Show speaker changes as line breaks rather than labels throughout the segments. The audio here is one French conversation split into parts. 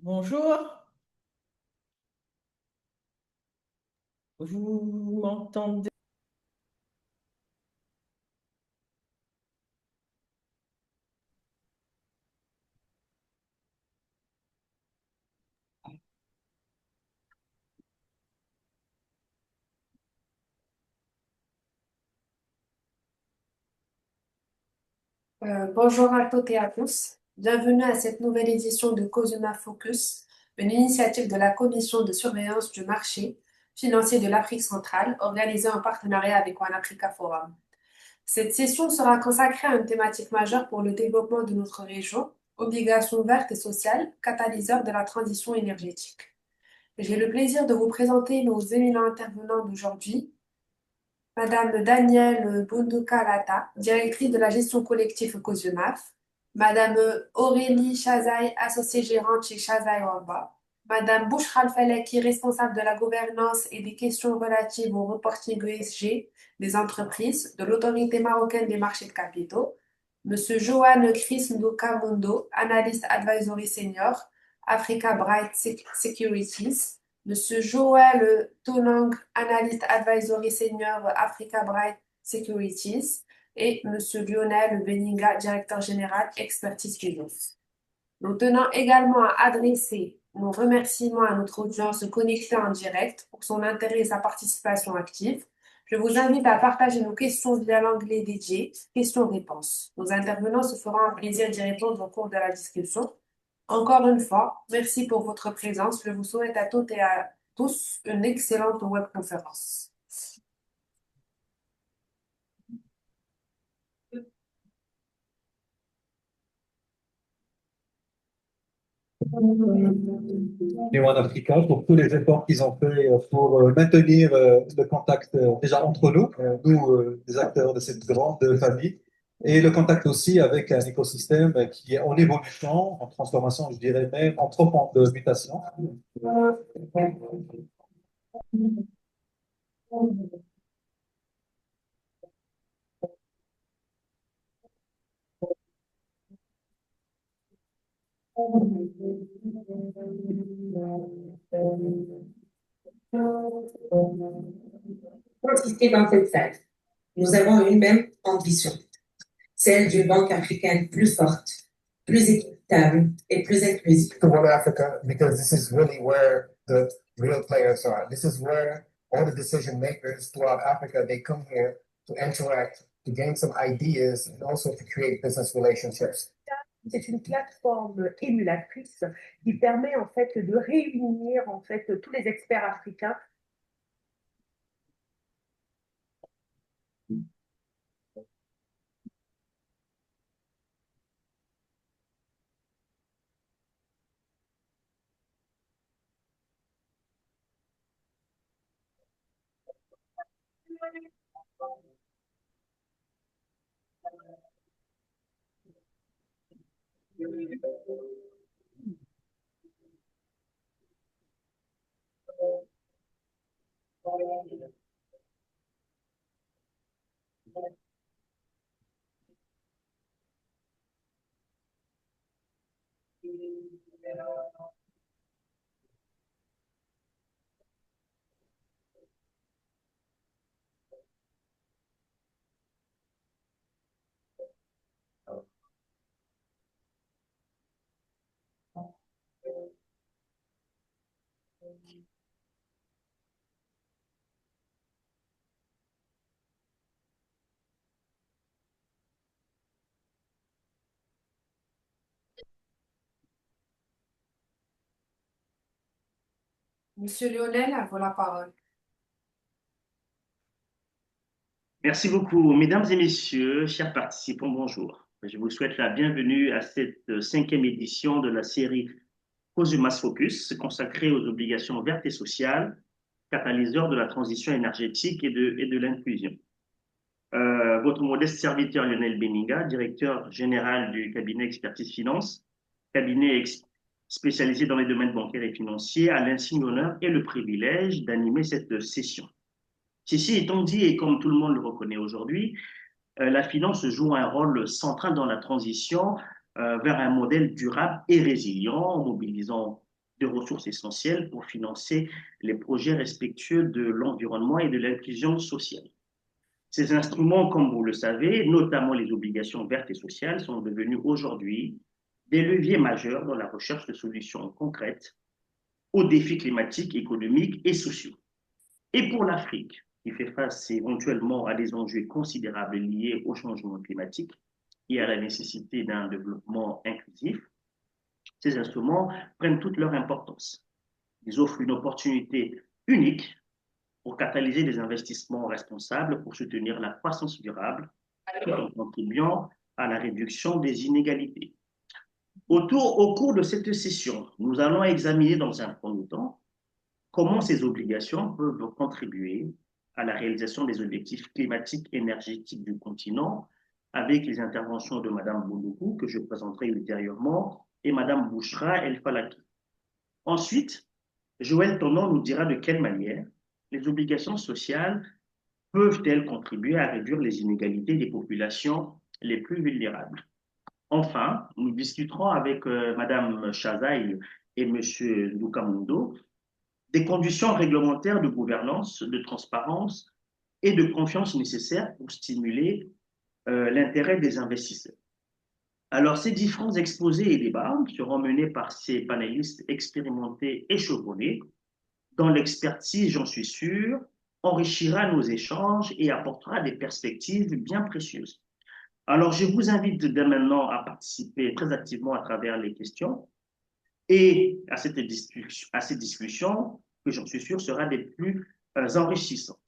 Bonjour, vous m'entendez?
Bonjour à toutes et à tous. Bienvenue à cette nouvelle édition de Cosuma Focus, une initiative de la Commission de surveillance du marché financier de l'Afrique centrale, organisée en partenariat avec One Africa Forum. Cette session sera consacrée à une thématique majeure pour le développement de notre région, obligations vertes et sociales, catalyseurs de la transition énergétique. J'ai le plaisir de vous présenter nos éminents intervenants d'aujourd'hui. Madame Danielle Bunduka-Lata, directrice de la gestion collective COSUMAF. Madame Aurélie Chazaï, associée gérante chez Chazaï Wamba. Madame Bouchra Feleki, responsable de la gouvernance et des questions relatives au reporting ESG des entreprises de l'Autorité marocaine des marchés de capitaux. Monsieur Johan Chris Nduka Mundo, analyste advisory senior, Africa Bright Securities. Monsieur Joël Tonang, analyste advisory senior Africa Bright Securities, et Monsieur Lionel Beninga, directeur général Expertise Finance. Nous tenons également à adresser nos remerciements à notre audience connectée en direct pour son intérêt et sa participation active. Je vous invite à partager nos questions via l'onglet dédié questions-réponses. Nos intervenants se feront un plaisir d'y répondre au cours de la discussion. Encore une fois, merci pour votre présence. Je vous souhaite à toutes et à tous une excellente webconférence.
et One Africa pour tous les efforts qu'ils ont fait pour maintenir le contact déjà entre nous, des acteurs de cette grande famille, et le contact aussi avec un écosystème qui est en évolution, en transformation, je dirais même en trop de mutation.
Consister dans cette salle. Nous avons une même ambition, celle d'une banque africaine plus forte, plus équitable et plus inclusive.
To One Africa because this is really where the real players are. This is where all the decision makers throughout Africa they come here to interact, to gain some ideas, and also to create business relationships.
C'est une plateforme émulatrice qui permet en fait de réunir en fait tous les experts africains.
Monsieur Lionel, à vous la parole.
Merci beaucoup, mesdames et messieurs, chers participants, bonjour. Je vous souhaite la bienvenue à cette cinquième édition de la série Prosumas Focus, consacrée aux obligations vertes et sociales, catalyseurs de la transition énergétique et de l'inclusion. Votre modeste serviteur Lionel Beninga, directeur général du cabinet Expertise Finance, cabinet spécialisé dans les domaines bancaires et financiers, a l'insigne honneur et le privilège d'animer cette session. Ceci étant dit, et comme tout le monde le reconnaît aujourd'hui, la finance joue un rôle central dans la transition vers un modèle durable et résilient, en mobilisant de ressources essentielles pour financer les projets respectueux de l'environnement et de l'inclusion sociale. Ces instruments, comme vous le savez, notamment les obligations vertes et sociales, sont devenus aujourd'hui des leviers majeurs dans la recherche de solutions concrètes aux défis climatiques, économiques et sociaux. Et pour l'Afrique, qui fait face éventuellement à des enjeux considérables liés au changement climatique et à la nécessité d'un développement inclusif, ces instruments prennent toute leur importance. Ils offrent une opportunité unique pour catalyser des investissements responsables pour soutenir la croissance durable en contribuant à la réduction des inégalités. Au cours de cette session, nous allons examiner dans un premier temps comment ces obligations peuvent contribuer à la réalisation des objectifs climatiques et énergétiques du continent avec les interventions de Mme Boundoukou, que je présenterai ultérieurement, et Mme Bouchra El Falaki. Ensuite, Joël Tonon nous dira de quelle manière les obligations sociales peuvent-elles contribuer à réduire les inégalités des populations les plus vulnérables. Enfin, nous discuterons avec Mme Chazaï et M. Lukamundo des conditions réglementaires de gouvernance, de transparence et de confiance nécessaires pour stimuler l'intérêt des investisseurs. Alors, ces différents exposés et débats seront menés par ces panélistes expérimentés et chevronnés, dont l'expertise, j'en suis sûr, enrichira nos échanges et apportera des perspectives bien précieuses. Alors, je vous invite dès maintenant à participer très activement à travers les questions et à ces discussions que j'en suis sûr sera des plus enrichissantes.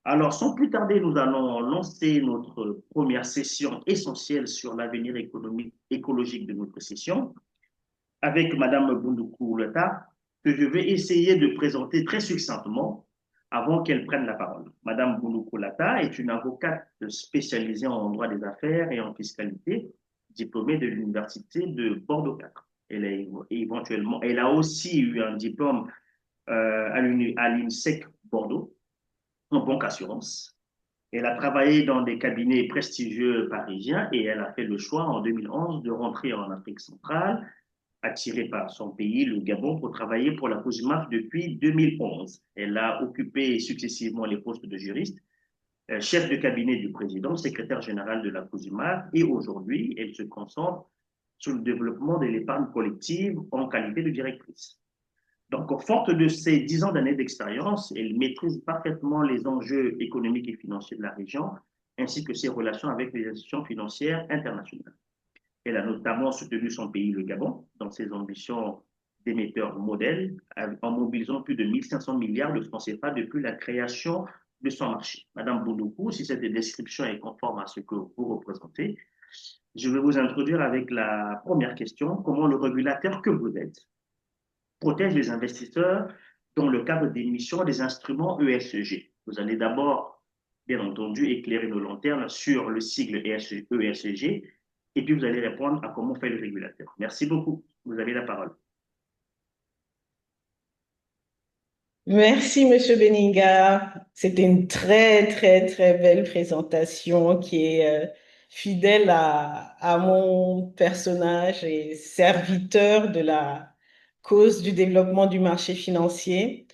Alors, sans plus tarder, nous allons lancer notre première session essentielle sur l'avenir écologique de notre session avec Mme Boundoukou Leta, que je vais essayer de présenter très succinctement avant qu'elle prenne la parole. Mme Boundoukou Leta est une avocate spécialisée en droit des affaires et en fiscalité, diplômée de l'Université de Bordeaux 4. Elle a aussi eu un diplôme à l'INSEC Bordeaux en banque assurance. Elle a travaillé dans des cabinets prestigieux parisiens et elle a fait le choix en 2011 de rentrer en Afrique centrale, attirée par son pays, le Gabon, pour travailler pour la COJMAF depuis 2011. Elle a occupé successivement les postes de juriste, chef de cabinet du président, secrétaire général de la COJMAF et aujourd'hui, elle se concentre sur le développement de l'épargne collective en qualité de directrice. Donc, forte de ses 10 ans d'années d'expérience, elle maîtrise parfaitement les enjeux économiques et financiers de la région, ainsi que ses relations avec les institutions financières internationales. Elle a notamment soutenu son pays, le Gabon, dans ses ambitions d'émetteur modèle, en mobilisant plus de 1500 milliards de francs CFA depuis la création de son marché. Madame Boundoukou, si cette description est conforme à ce que vous représentez, je vais vous introduire avec la première question. Comment le régulateur que vous êtes protège les investisseurs dans le cadre d'émission des instruments ESG? Vous allez d'abord, bien entendu, éclairer nos lanternes sur le sigle ESG, et puis vous allez répondre à comment fait le régulateur. Merci beaucoup. Vous avez la parole.
Merci, Monsieur Beninga. C'était une très, très, très belle présentation qui est fidèle à mon personnage et serviteur de la cause du développement du marché financier.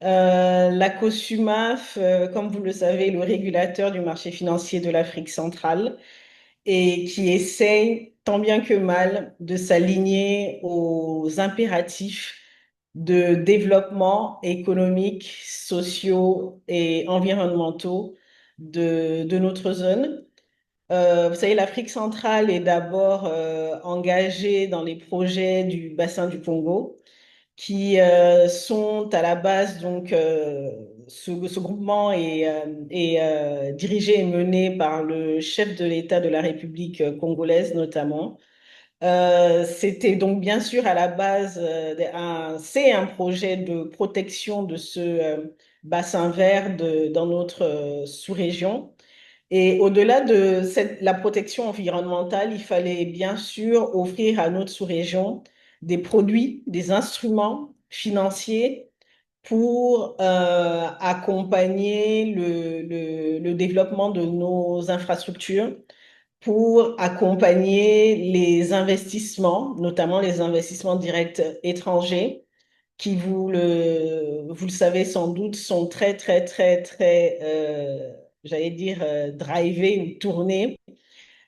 La COSUMAF, comme vous le savez, est le régulateur du marché financier de l'Afrique centrale et qui essaye tant bien que mal de s'aligner aux impératifs de développement économique, sociaux et environnementaux de notre zone. Vous savez, l'Afrique centrale est d'abord engagée dans les projets du bassin du Congo qui sont à la base, donc ce groupement est dirigé et mené par le chef de l'État de la République congolaise notamment. C'était donc bien sûr à la base, c'est un projet de protection de ce bassin vert dans notre sous-région. Et au-delà de la protection environnementale, il fallait bien sûr offrir à notre sous-région des produits, des instruments financiers pour accompagner le développement de nos infrastructures, pour accompagner les investissements, notamment les investissements directs étrangers, qui, vous le savez sans doute, sont très, très, très, très, j'allais dire, drivés ou tournés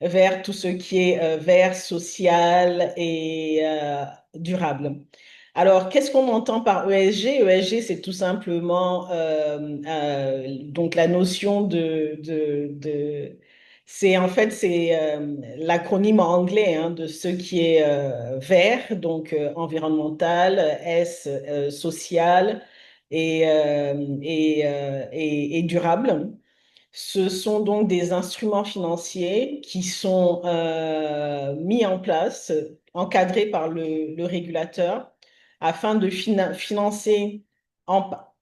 vers tout ce qui est vert, social et durable. Alors, qu'est-ce qu'on entend par ESG? ESG, c'est tout simplement donc la notion c'est en fait c'est l'acronyme en anglais hein, de ce qui est vert, donc environnemental, S social et durable. Ce sont donc des instruments financiers qui sont mis en place, encadrés par le régulateur, afin de financer,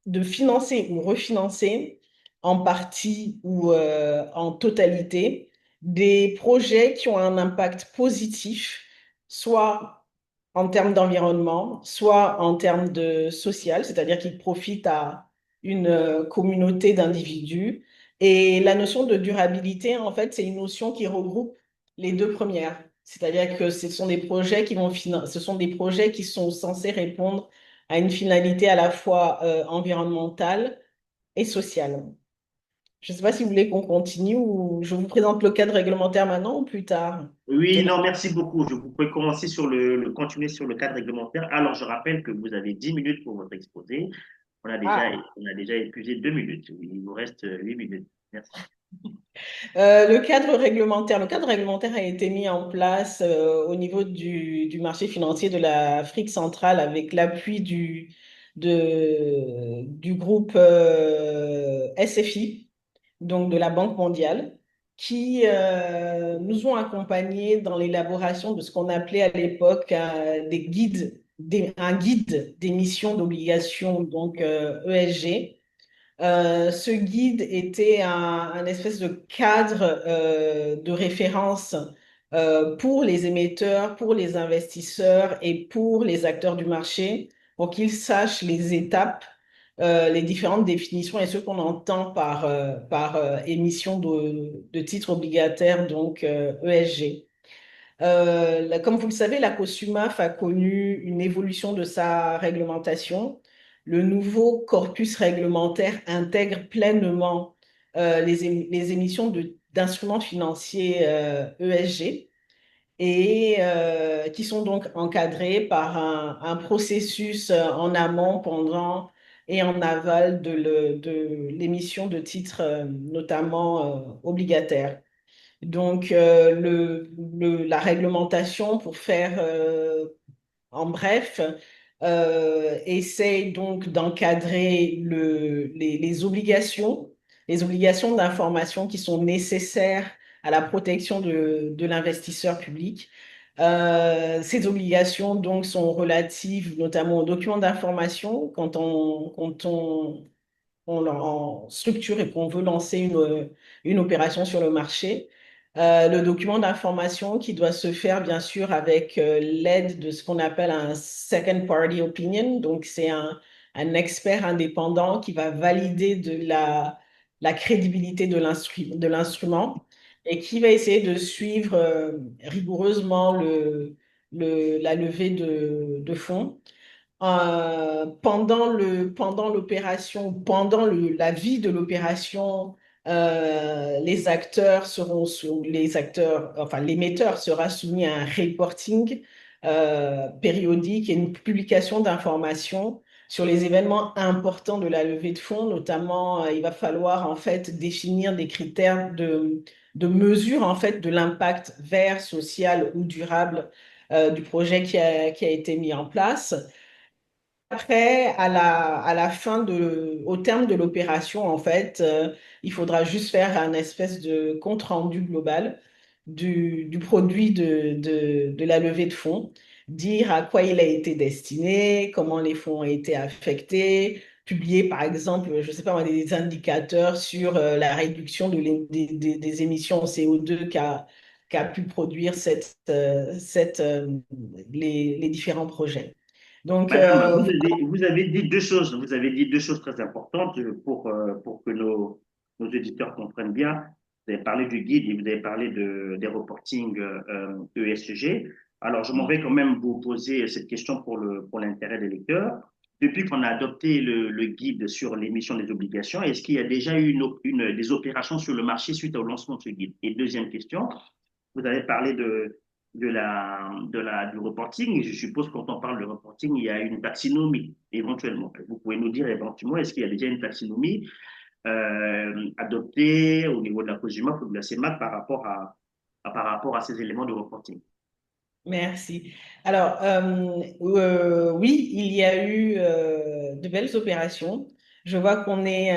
de financer ou refinancer en partie ou en totalité des projets qui ont un impact positif, soit en termes d'environnement, soit en termes de social, c'est-à-dire qu'ils profitent à une communauté d'individus et la notion de durabilité, en fait, c'est une notion qui regroupe les deux premières. C'est-à-dire que ce sont des projets ce sont des projets qui sont censés répondre à une finalité à la fois environnementale et sociale. Je ne sais pas si vous voulez qu'on continue ou je vous présente le cadre réglementaire maintenant ou plus tard.
Oui, non, merci beaucoup. Vous pouvez commencer sur continuer sur le cadre réglementaire. Alors, je rappelle que vous avez 10 minutes pour votre exposé.
Ah,
On a déjà épuisé 2 minutes. Il vous reste 8 minutes. Merci.
Le cadre réglementaire a été mis en place au niveau du marché financier de l'Afrique centrale avec l'appui du groupe SFI, donc de la Banque mondiale, qui nous ont accompagnés dans l'élaboration de ce qu'on appelait à l'époque un guide d'émission d'obligations, donc ESG. Ce guide était un espèce de cadre de référence pour les émetteurs, pour les investisseurs et pour les acteurs du marché, pour qu'ils sachent les étapes, les différentes définitions et ce qu'on entend par émission de titres obligataires, donc ESG. Comme vous le savez, la COSUMAF a connu une évolution de sa réglementation. Le nouveau corpus réglementaire intègre pleinement les émissions d'instruments financiers ESG et qui sont donc encadrés par un processus en amont, pendant et en aval de l'émission de titres, notamment obligataires. Donc, la réglementation, pour faire en bref, essaye donc d'encadrer les obligations d'information qui sont nécessaires à la protection de l'investisseur public. Ces obligations donc sont relatives notamment aux documents d'information quand on en structure et qu'on veut lancer une opération sur le marché. Le document d'information qui doit se faire, bien sûr, avec l'aide de ce qu'on appelle un second party opinion. Donc, c'est un expert indépendant qui va valider la crédibilité de l'instrument et qui va essayer de suivre rigoureusement la levée de fonds pendant l'opération, la vie de l'opération, enfin, l'émetteur sera soumis à un reporting périodique et une publication d'informations sur les événements importants de la levée de fonds. Notamment, il va falloir en fait définir des critères de mesure en fait de l'impact vert, social ou durable du projet qui a été mis en place. Après, au terme de l'opération, en fait, il faudra juste faire un espèce de compte-rendu global du produit de la levée de fonds, dire à quoi il a été destiné, comment les fonds ont été affectés, publier, par exemple, je ne sais pas, moi, des indicateurs sur la réduction des émissions en CO2 qu'a pu produire les différents projets. Donc,
Madame, vous avez dit deux choses. Vous avez dit deux choses très importantes pour que nos auditeurs comprennent bien. Vous avez parlé du guide et vous avez parlé des reportings ESG. Alors, je m'en vais quand même vous poser cette question pour l'intérêt des lecteurs. depuis qu'on a adopté le guide sur l'émission des obligations, est-ce qu'il y a déjà eu des opérations sur le marché suite au lancement de ce guide? Et deuxième question, vous avez parlé du reporting. Je suppose que quand on parle de reporting, il y a une taxinomie éventuellement. Vous pouvez nous dire éventuellement, est-ce qu'il y a déjà une taxinomie adoptée au niveau de la COJUMAF ou de la CEMAC par rapport à ces éléments de reporting?
Merci. Alors, oui, il y a eu de belles opérations. Je vois qu'on est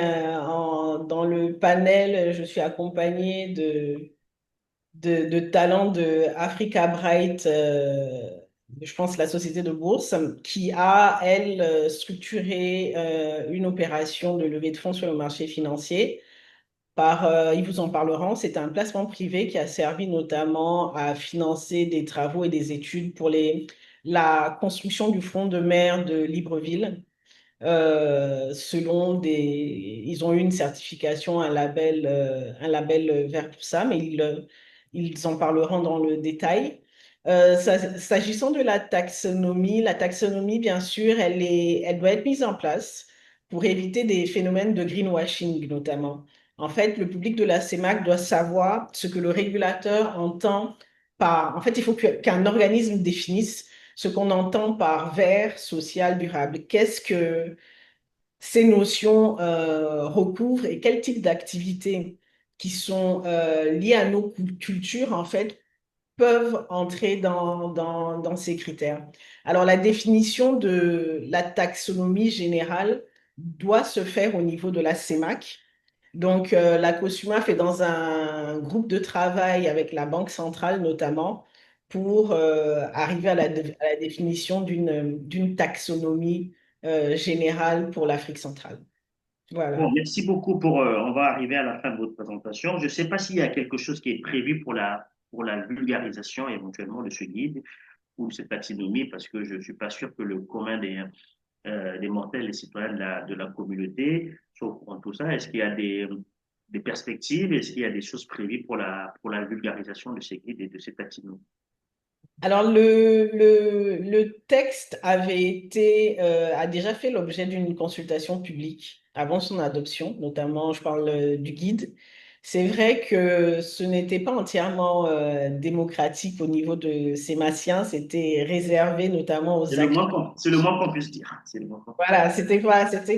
dans le panel, je suis accompagnée de talents de Africa Bright, je pense la société de bourse, qui a, elle, structuré une opération de levée de fonds sur le marché financier ils vous en parleront, c'est un placement privé qui a servi notamment à financer des travaux et des études pour la construction du front de mer de Libreville. Ils ont eu une certification, un label vert pour ça, mais ils en parleront dans le détail. S'agissant de la taxonomie, bien sûr, elle doit être mise en place pour éviter des phénomènes de greenwashing, notamment. En fait, le public de la CEMAC doit savoir ce que le régulateur entend en fait, il faut qu'un organisme définisse ce qu'on entend par vert, social, durable. Qu'est-ce que ces notions recouvrent et quel type d'activités qui sont liées à nos cultures, en fait, peuvent entrer dans ces critères. Alors, la définition de la taxonomie générale doit se faire au niveau de la CEMAC. Donc, la COSUMA fait dans un groupe de travail avec la Banque centrale notamment pour arriver à la définition d'une taxonomie générale pour l'Afrique centrale.
Bon,
Voilà.
merci beaucoup on va arriver à la fin de votre présentation. Je ne sais pas s'il y a quelque chose qui est prévu pour la vulgarisation éventuellement de ce guide ou cette taxinomie, parce que je ne suis pas sûr que le commun des mortels, les citoyens de la communauté soient au courant de tout ça. Est-ce qu'il y a des perspectives? Est-ce qu'il y a des choses prévues pour la vulgarisation de ces guides et de ces taxinomies?
Alors, le texte a déjà fait l'objet d'une consultation publique avant son adoption, notamment, je parle du guide. C'est vrai que ce n'était pas entièrement démocratique au niveau de ces Sématiens, c'était réservé notamment aux acteurs.
C'est le moins qu'on puisse dire. C'est le moins qu'on-
Voilà, c'était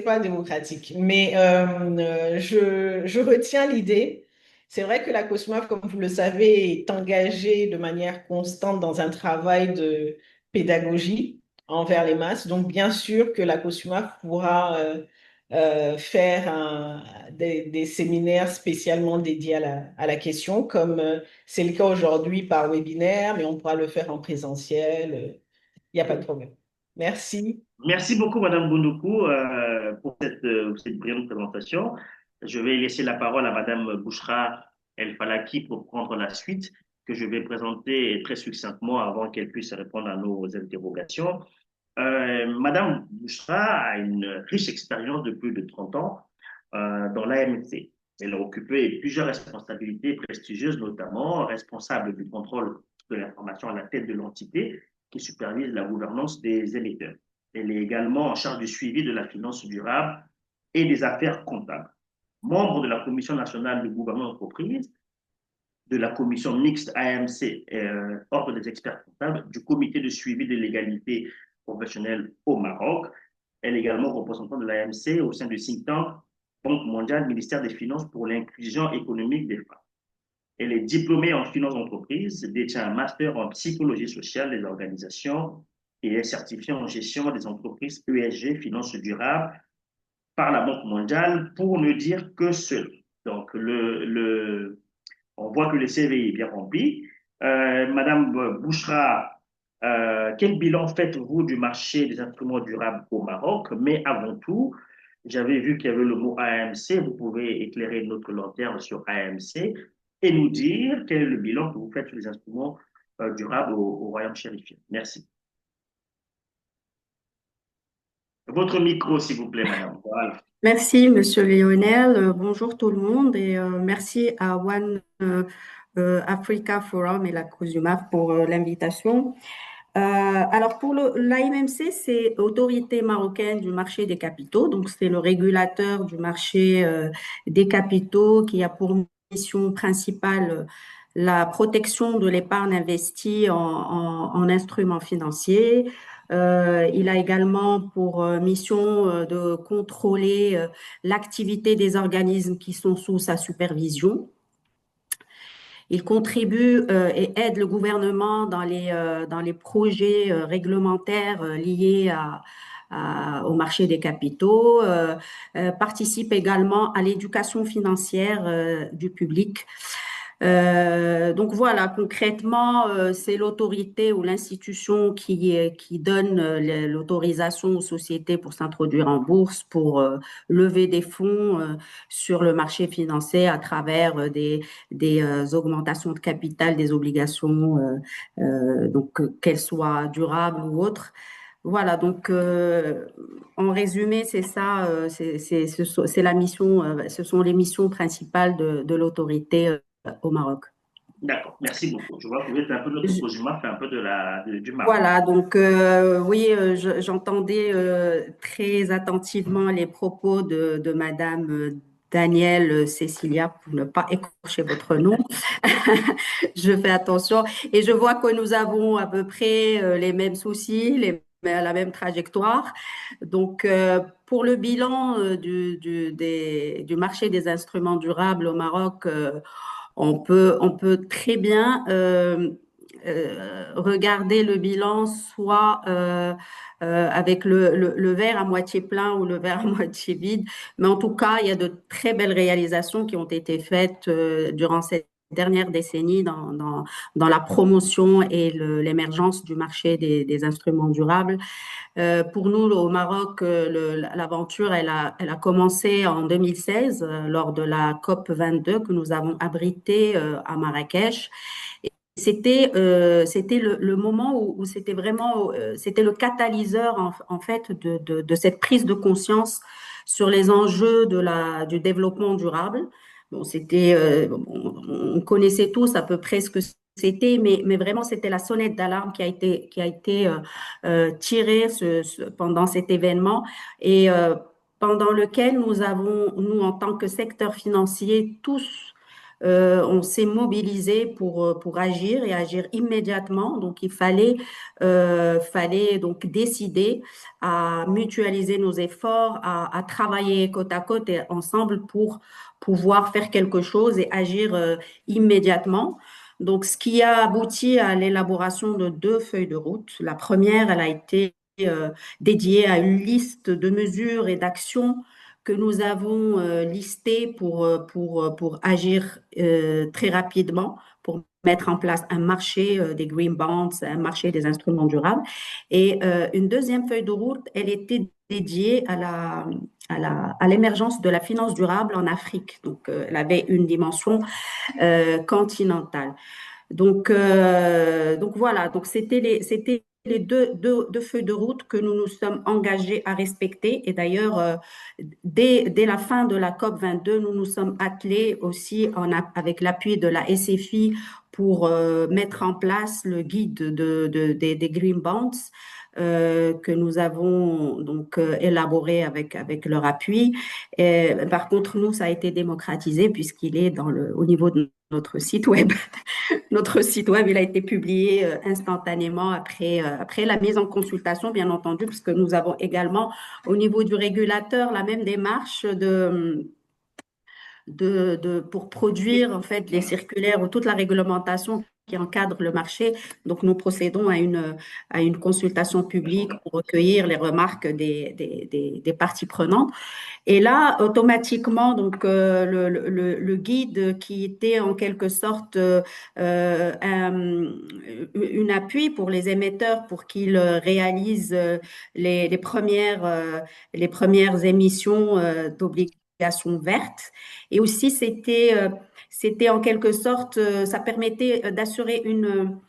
pas démocratique. Mais je retiens l'idée. C'est vrai que la COSMAF, comme vous le savez, est engagée de manière constante dans un travail de pédagogie envers les masses. Donc, bien sûr que la COSMAF pourra faire des séminaires spécialement dédiés à la question, comme c'est le cas aujourd'hui par webinaire, mais on pourra le faire en présentiel. Il n'y a pas de problème. Merci.
Merci beaucoup, Madame Bounoukou, pour cette brillante présentation. Je vais laisser la parole à Madame Bouchra El Falaki pour prendre la suite que je vais présenter très succinctement avant qu'elle puisse répondre à nos interrogations. Madame Bouchra a une riche expérience de plus de 30 ans dans l'AMC. Elle a occupé plusieurs responsabilités prestigieuses, notamment responsable du contrôle de l'information à la tête de l'entité qui supervise la gouvernance des émetteurs. Elle est également en charge du suivi de la finance durable et des affaires comptables. Membre de la Commission nationale de gouvernement d'entreprise, de la commission mixte AMC, ordre des experts comptables, du comité de suivi de l'égalité professionnelle au Maroc. Elle est également représentante de l'AMC au sein du think tank Banque mondiale, ministère des Finances pour l'inclusion économique des femmes. Elle est diplômée en finance d'entreprise, détient un master en psychologie sociale des organisations et est certifiée en gestion des entreprises ESG, finance durable, par la Banque mondiale, pour ne dire que cela. Donc, on voit que le CV est bien rempli. Madame Bouchra, quel bilan faites-vous du marché des instruments durables au Maroc? Mais avant tout, j'avais vu qu'il y avait le mot AMC. Vous pouvez éclairer notre lanterne sur AMC et nous dire quel est le bilan que vous faites sur les instruments durables au Royaume chérifien. Merci. Votre micro, s'il vous plaît, madame. Voilà.
Merci, Monsieur Lionel. Bonjour tout le monde et merci à One Africa Forum et la COSUMAF pour l'invitation. Alors pour l'AMMC, c'est Autorité marocaine du marché des capitaux. Donc c'est le régulateur du marché des capitaux qui a pour mission principale la protection de l'épargne investie en instruments financiers. Il a également pour mission de contrôler l'activité des organismes qui sont sous sa supervision. Il contribue et aide le gouvernement dans les projets réglementaires liés au marché des capitaux, participe également à l'éducation financière du public. Donc voilà, concrètement, c'est l'autorité ou l'institution qui donne l'autorisation aux sociétés pour s'introduire en bourse, pour lever des fonds sur le marché financier à travers des augmentations de capital, des obligations, donc qu'elles soient durables ou autres. Voilà, donc en résumé, c'est ça, c'est la mission, ce sont les missions principales de l'autorité au Maroc.
D'accord, merci beaucoup. Je vois que vous êtes un peu notre
Je-
COJUMA, fait un peu du Maroc.
voilà, donc oui, j'entendais très attentivement les propos de Madame Danielle Cécilia, pour ne pas écorcher votre nom. Je fais attention et je vois que nous avons à peu près les mêmes soucis, la même trajectoire. Donc, pour le bilan du marché des instruments durables au Maroc, on peut très bien regarder le bilan soit avec le verre à moitié plein ou le verre à moitié vide. Mais en tout cas, il y a de très belles réalisations qui ont été faites durant cette dernière décennie dans la promotion et l'émergence du marché des instruments durables. Pour nous, au Maroc, l'aventure, elle a commencé en 2016 lors de la COP 22 que nous avons abritée à Marrakech. Et c'était le moment où c'était vraiment, c'était le catalyseur en fait de cette prise de conscience sur les enjeux du développement durable. Bon, on connaissait tous à peu près ce que c'était, mais vraiment, c'était la sonnette d'alarme qui a été tirée pendant cet événement et pendant lequel nous, en tant que secteur financier, tous, on s'est mobilisé pour agir et agir immédiatement. Donc, fallait donc décider à mutualiser nos efforts, à travailler côte à côte et ensemble pour pouvoir faire quelque chose et agir immédiatement. Donc, ce qui a abouti à l'élaboration de deux feuilles de route. La première, elle a été dédiée à une liste de mesures et d'actions que nous avons listées pour agir très rapidement, pour mettre en place un marché des green bonds, un marché des instruments durables. Et une deuxième feuille de route, elle était dédiée à l'émergence de la finance durable en Afrique. Donc, elle avait une dimension continentale. Donc voilà, donc c'était les deux feuilles de route que nous nous sommes engagés à respecter. Et d'ailleurs, dès la fin de la COP 22, nous nous sommes attelés aussi avec l'appui de la SFI pour mettre en place le guide des Green Bonds que nous avons donc élaboré avec leur appui. Et, par contre, nous, ça a été démocratisé puisqu'il est au niveau de notre site web. Notre site web, il a été publié instantanément après la mise en consultation, bien entendu, puisque nous avons également, au niveau du régulateur, la même démarche pour produire en fait les circulaires ou toute la réglementation qui encadre le marché. Donc, nous procédons à une consultation publique pour recueillir les remarques des parties prenantes. Et là, automatiquement, donc le guide qui était en quelque sorte une appui pour les émetteurs pour qu'ils réalisent les premières émissions d'obligations vertes. Et aussi, c'était en quelque sorte, ça permettait d'assurer une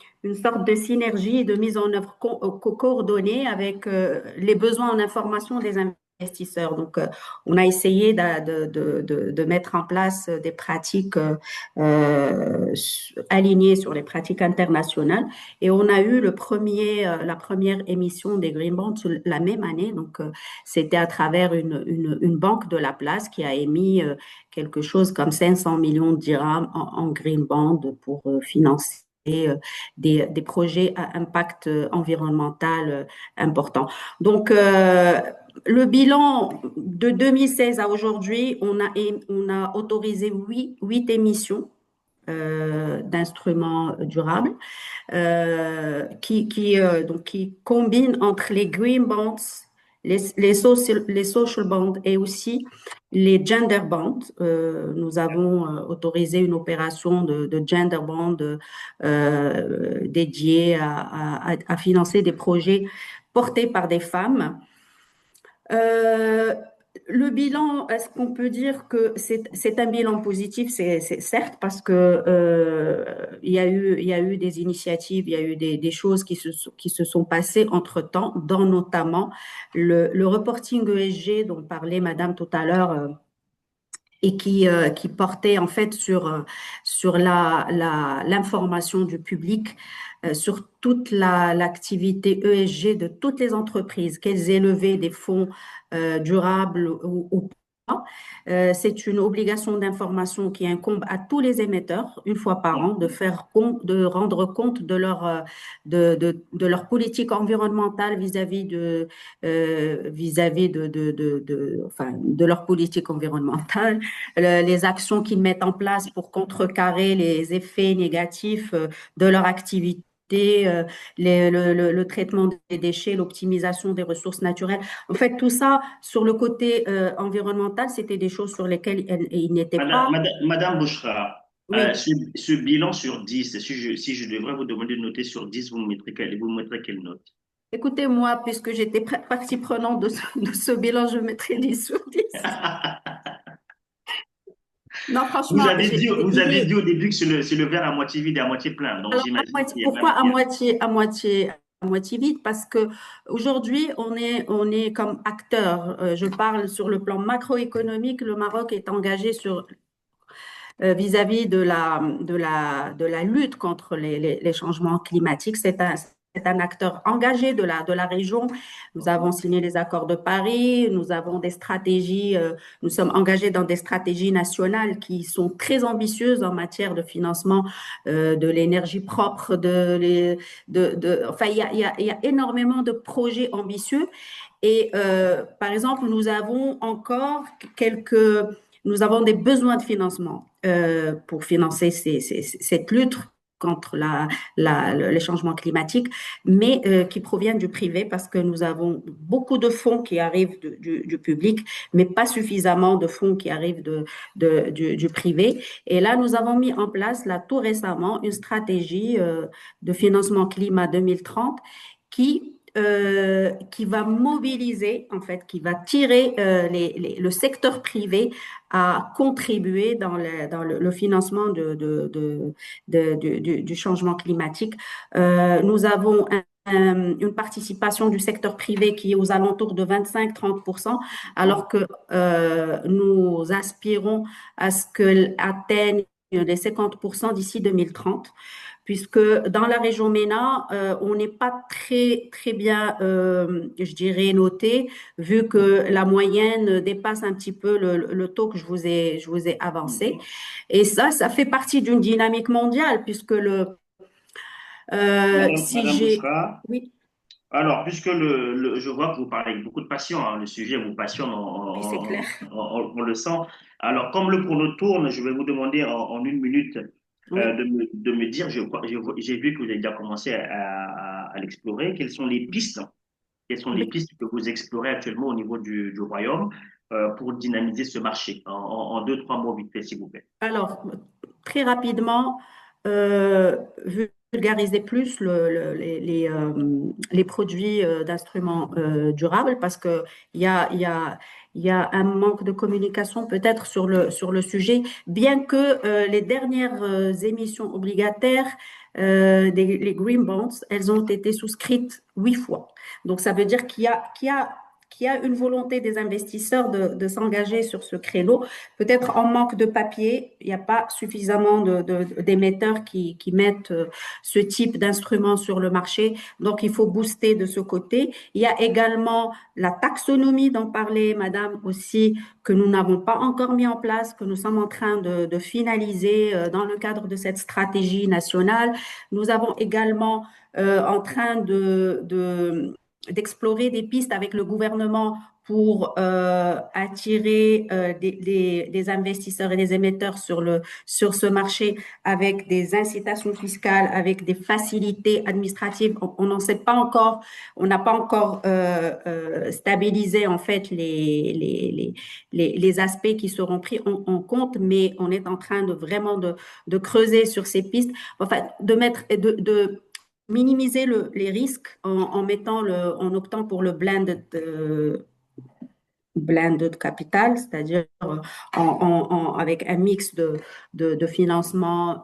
sorte de synergie et de mise en œuvre coordonnée avec les besoins en information des investisseurs investisseurs. Donc, on a essayé de mettre en place des pratiques alignées sur les pratiques internationales. Et on a eu la première émission des Green Bonds la même année. Donc, c'était à travers une banque de la place qui a émis quelque chose comme 500 millions de dirhams en Green Bond pour financer des projets à impact environnemental important. Donc, le bilan de 2016 à aujourd'hui, on a autorisé huit émissions d'instruments durables donc, qui combinent entre les green bonds, les social bonds et aussi les gender bonds. Nous avons autorisé une opération de gender bond dédiée à financer des projets portés par des femmes. Le bilan, est-ce qu'on peut dire que c'est un bilan positif? C'est certes parce que il y a eu des initiatives, il y a eu des choses qui se sont passées entre-temps, dont notamment le reporting ESG dont parlait Madame tout à l'heure. Et qui portait en fait sur l'information du public sur toute l'activité ESG de toutes les entreprises, qu'elles aient levé des fonds durables ou pas. C'est une obligation d'information qui incombe à tous les émetteurs, une fois par an, de rendre compte de leur politique environnementale vis-à-vis de leur politique environnementale, les actions qu'ils mettent en place pour contrecarrer les effets négatifs de leur activité, le traitement des déchets, l'optimisation des ressources naturelles. En fait, tout ça, sur le côté environnemental, c'était des choses sur lesquelles ils n'étaient pas.
Madame Bouchra,
Oui.
ce bilan sur 10, si je devrais vous demander de noter sur 10, vous me mettrez quelle note?
Écoutez, moi, puisque j'étais partie prenante de ce bilan, je mettrais 10 sur 10. Non, franchement,
vous avez dit au début que c'est le verre à moitié vide et à moitié plein. Donc, j'imagine.
Pourquoi à moitié vide? Parce que aujourd'hui, on est comme acteur. Je parle sur le plan macroéconomique. Le Maroc est engagé vis-à-vis de la lutte contre les changements climatiques. C'est un acteur engagé de la région. Nous avons signé les accords de Paris, nous avons des stratégies, nous sommes engagés dans des stratégies nationales qui sont très ambitieuses en matière de financement de l'énergie propre, enfin, il y a énormément de projets ambitieux. Et par exemple, nous avons des besoins de financement pour financer cette lutte contre les changements climatiques, mais qui proviennent du privé parce que nous avons beaucoup de fonds qui arrivent du public, mais pas suffisamment de fonds qui arrivent du privé. Et là, nous avons mis en place, là, tout récemment, une stratégie de financement climat 2030 qui va mobiliser, en fait, qui va tirer le secteur privé à contribuer dans le financement du changement climatique. Nous avons une participation du secteur privé qui est aux alentours de 25-30%, alors que nous aspirons à ce qu'elle atteigne les 50% d'ici 2030. Puisque dans la région MENA, on n'est pas très bien, je dirais, noté, vu que la moyenne dépasse un petit peu le taux que je vous ai avancé. Et ça fait partie d'une dynamique mondiale, puisque
Madame Bouchra,
Oui.
alors, puisque je vois que vous parlez avec beaucoup de passion, hein, le sujet vous passionne,
Oui, c'est clair.
on le sent. Alors, comme le chrono tourne, je vais vous demander en une minute
Oui.
de me dire, j'ai vu que vous avez déjà commencé à l'explorer, quelles sont les pistes que vous explorez actuellement au niveau du Royaume pour dynamiser ce marché en 2-3 mots vite fait, s'il vous plaît.
Alors, très rapidement, vulgariser plus les produits d'instruments durables parce que il y a un manque de communication peut-être sur le sujet, bien que les dernières émissions obligataires les Green Bonds, elles ont été souscrites 8 fois. Donc, ça veut dire qu'il y a qu'il y a une volonté des investisseurs de s'engager sur ce créneau. Peut-être en manque de papier, il n'y a pas suffisamment d'émetteurs qui mettent ce type d'instruments sur le marché. Donc, il faut booster de ce côté. Il y a également la taxonomie dont parlait Madame aussi, que nous n'avons pas encore mis en place, que nous sommes en train de finaliser dans le cadre de cette stratégie nationale. Nous avons également en train d'explorer des pistes avec le gouvernement pour attirer des investisseurs et des émetteurs sur ce marché avec des incitations fiscales, avec des facilités administratives. On n'en sait pas encore, on n'a pas encore stabilisé en fait les aspects qui seront pris en compte, mais on est en train de creuser sur ces pistes, enfin de minimiser les risques en optant pour le blended capital, c'est-à-dire avec un mix de financement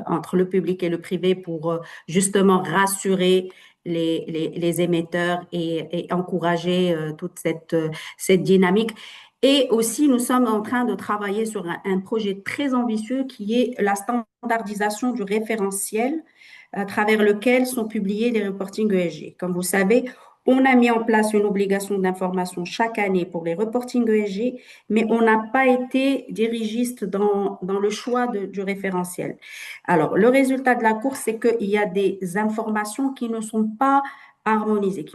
entre le public et le privé pour justement rassurer les émetteurs et encourager toute cette dynamique. Et aussi, nous sommes en train de travailler sur un projet très ambitieux qui est la standardisation du référentiel à travers lequel sont publiés les reportings ESG. Comme vous savez, on a mis en place une obligation d'information chaque année pour les reportings ESG, mais on n'a pas été dirigiste dans le choix du référentiel. Alors, le résultat de la course, c'est qu'il y a des informations qui ne sont pas harmonisées,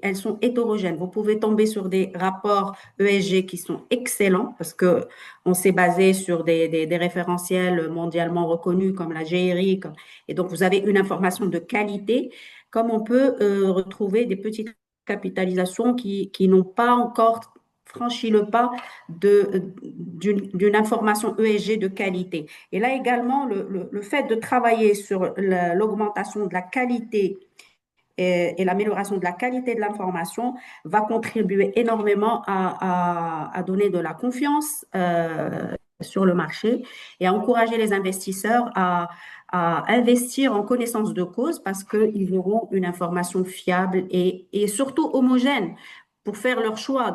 elles sont hétérogènes. Vous pouvez tomber sur des rapports ESG qui sont excellents parce que on s'est basé sur des référentiels mondialement reconnus comme la GRI, et donc vous avez une information de qualité, comme on peut retrouver des petites capitalisations qui n'ont pas encore franchi le pas d'une information ESG de qualité. Et là également, le fait de travailler sur l'augmentation de la qualité et l'amélioration de la qualité de l'information va contribuer énormément à donner de la confiance sur le marché et à encourager les investisseurs à investir en connaissance de cause parce qu'ils auront une information fiable et surtout homogène pour faire leur choix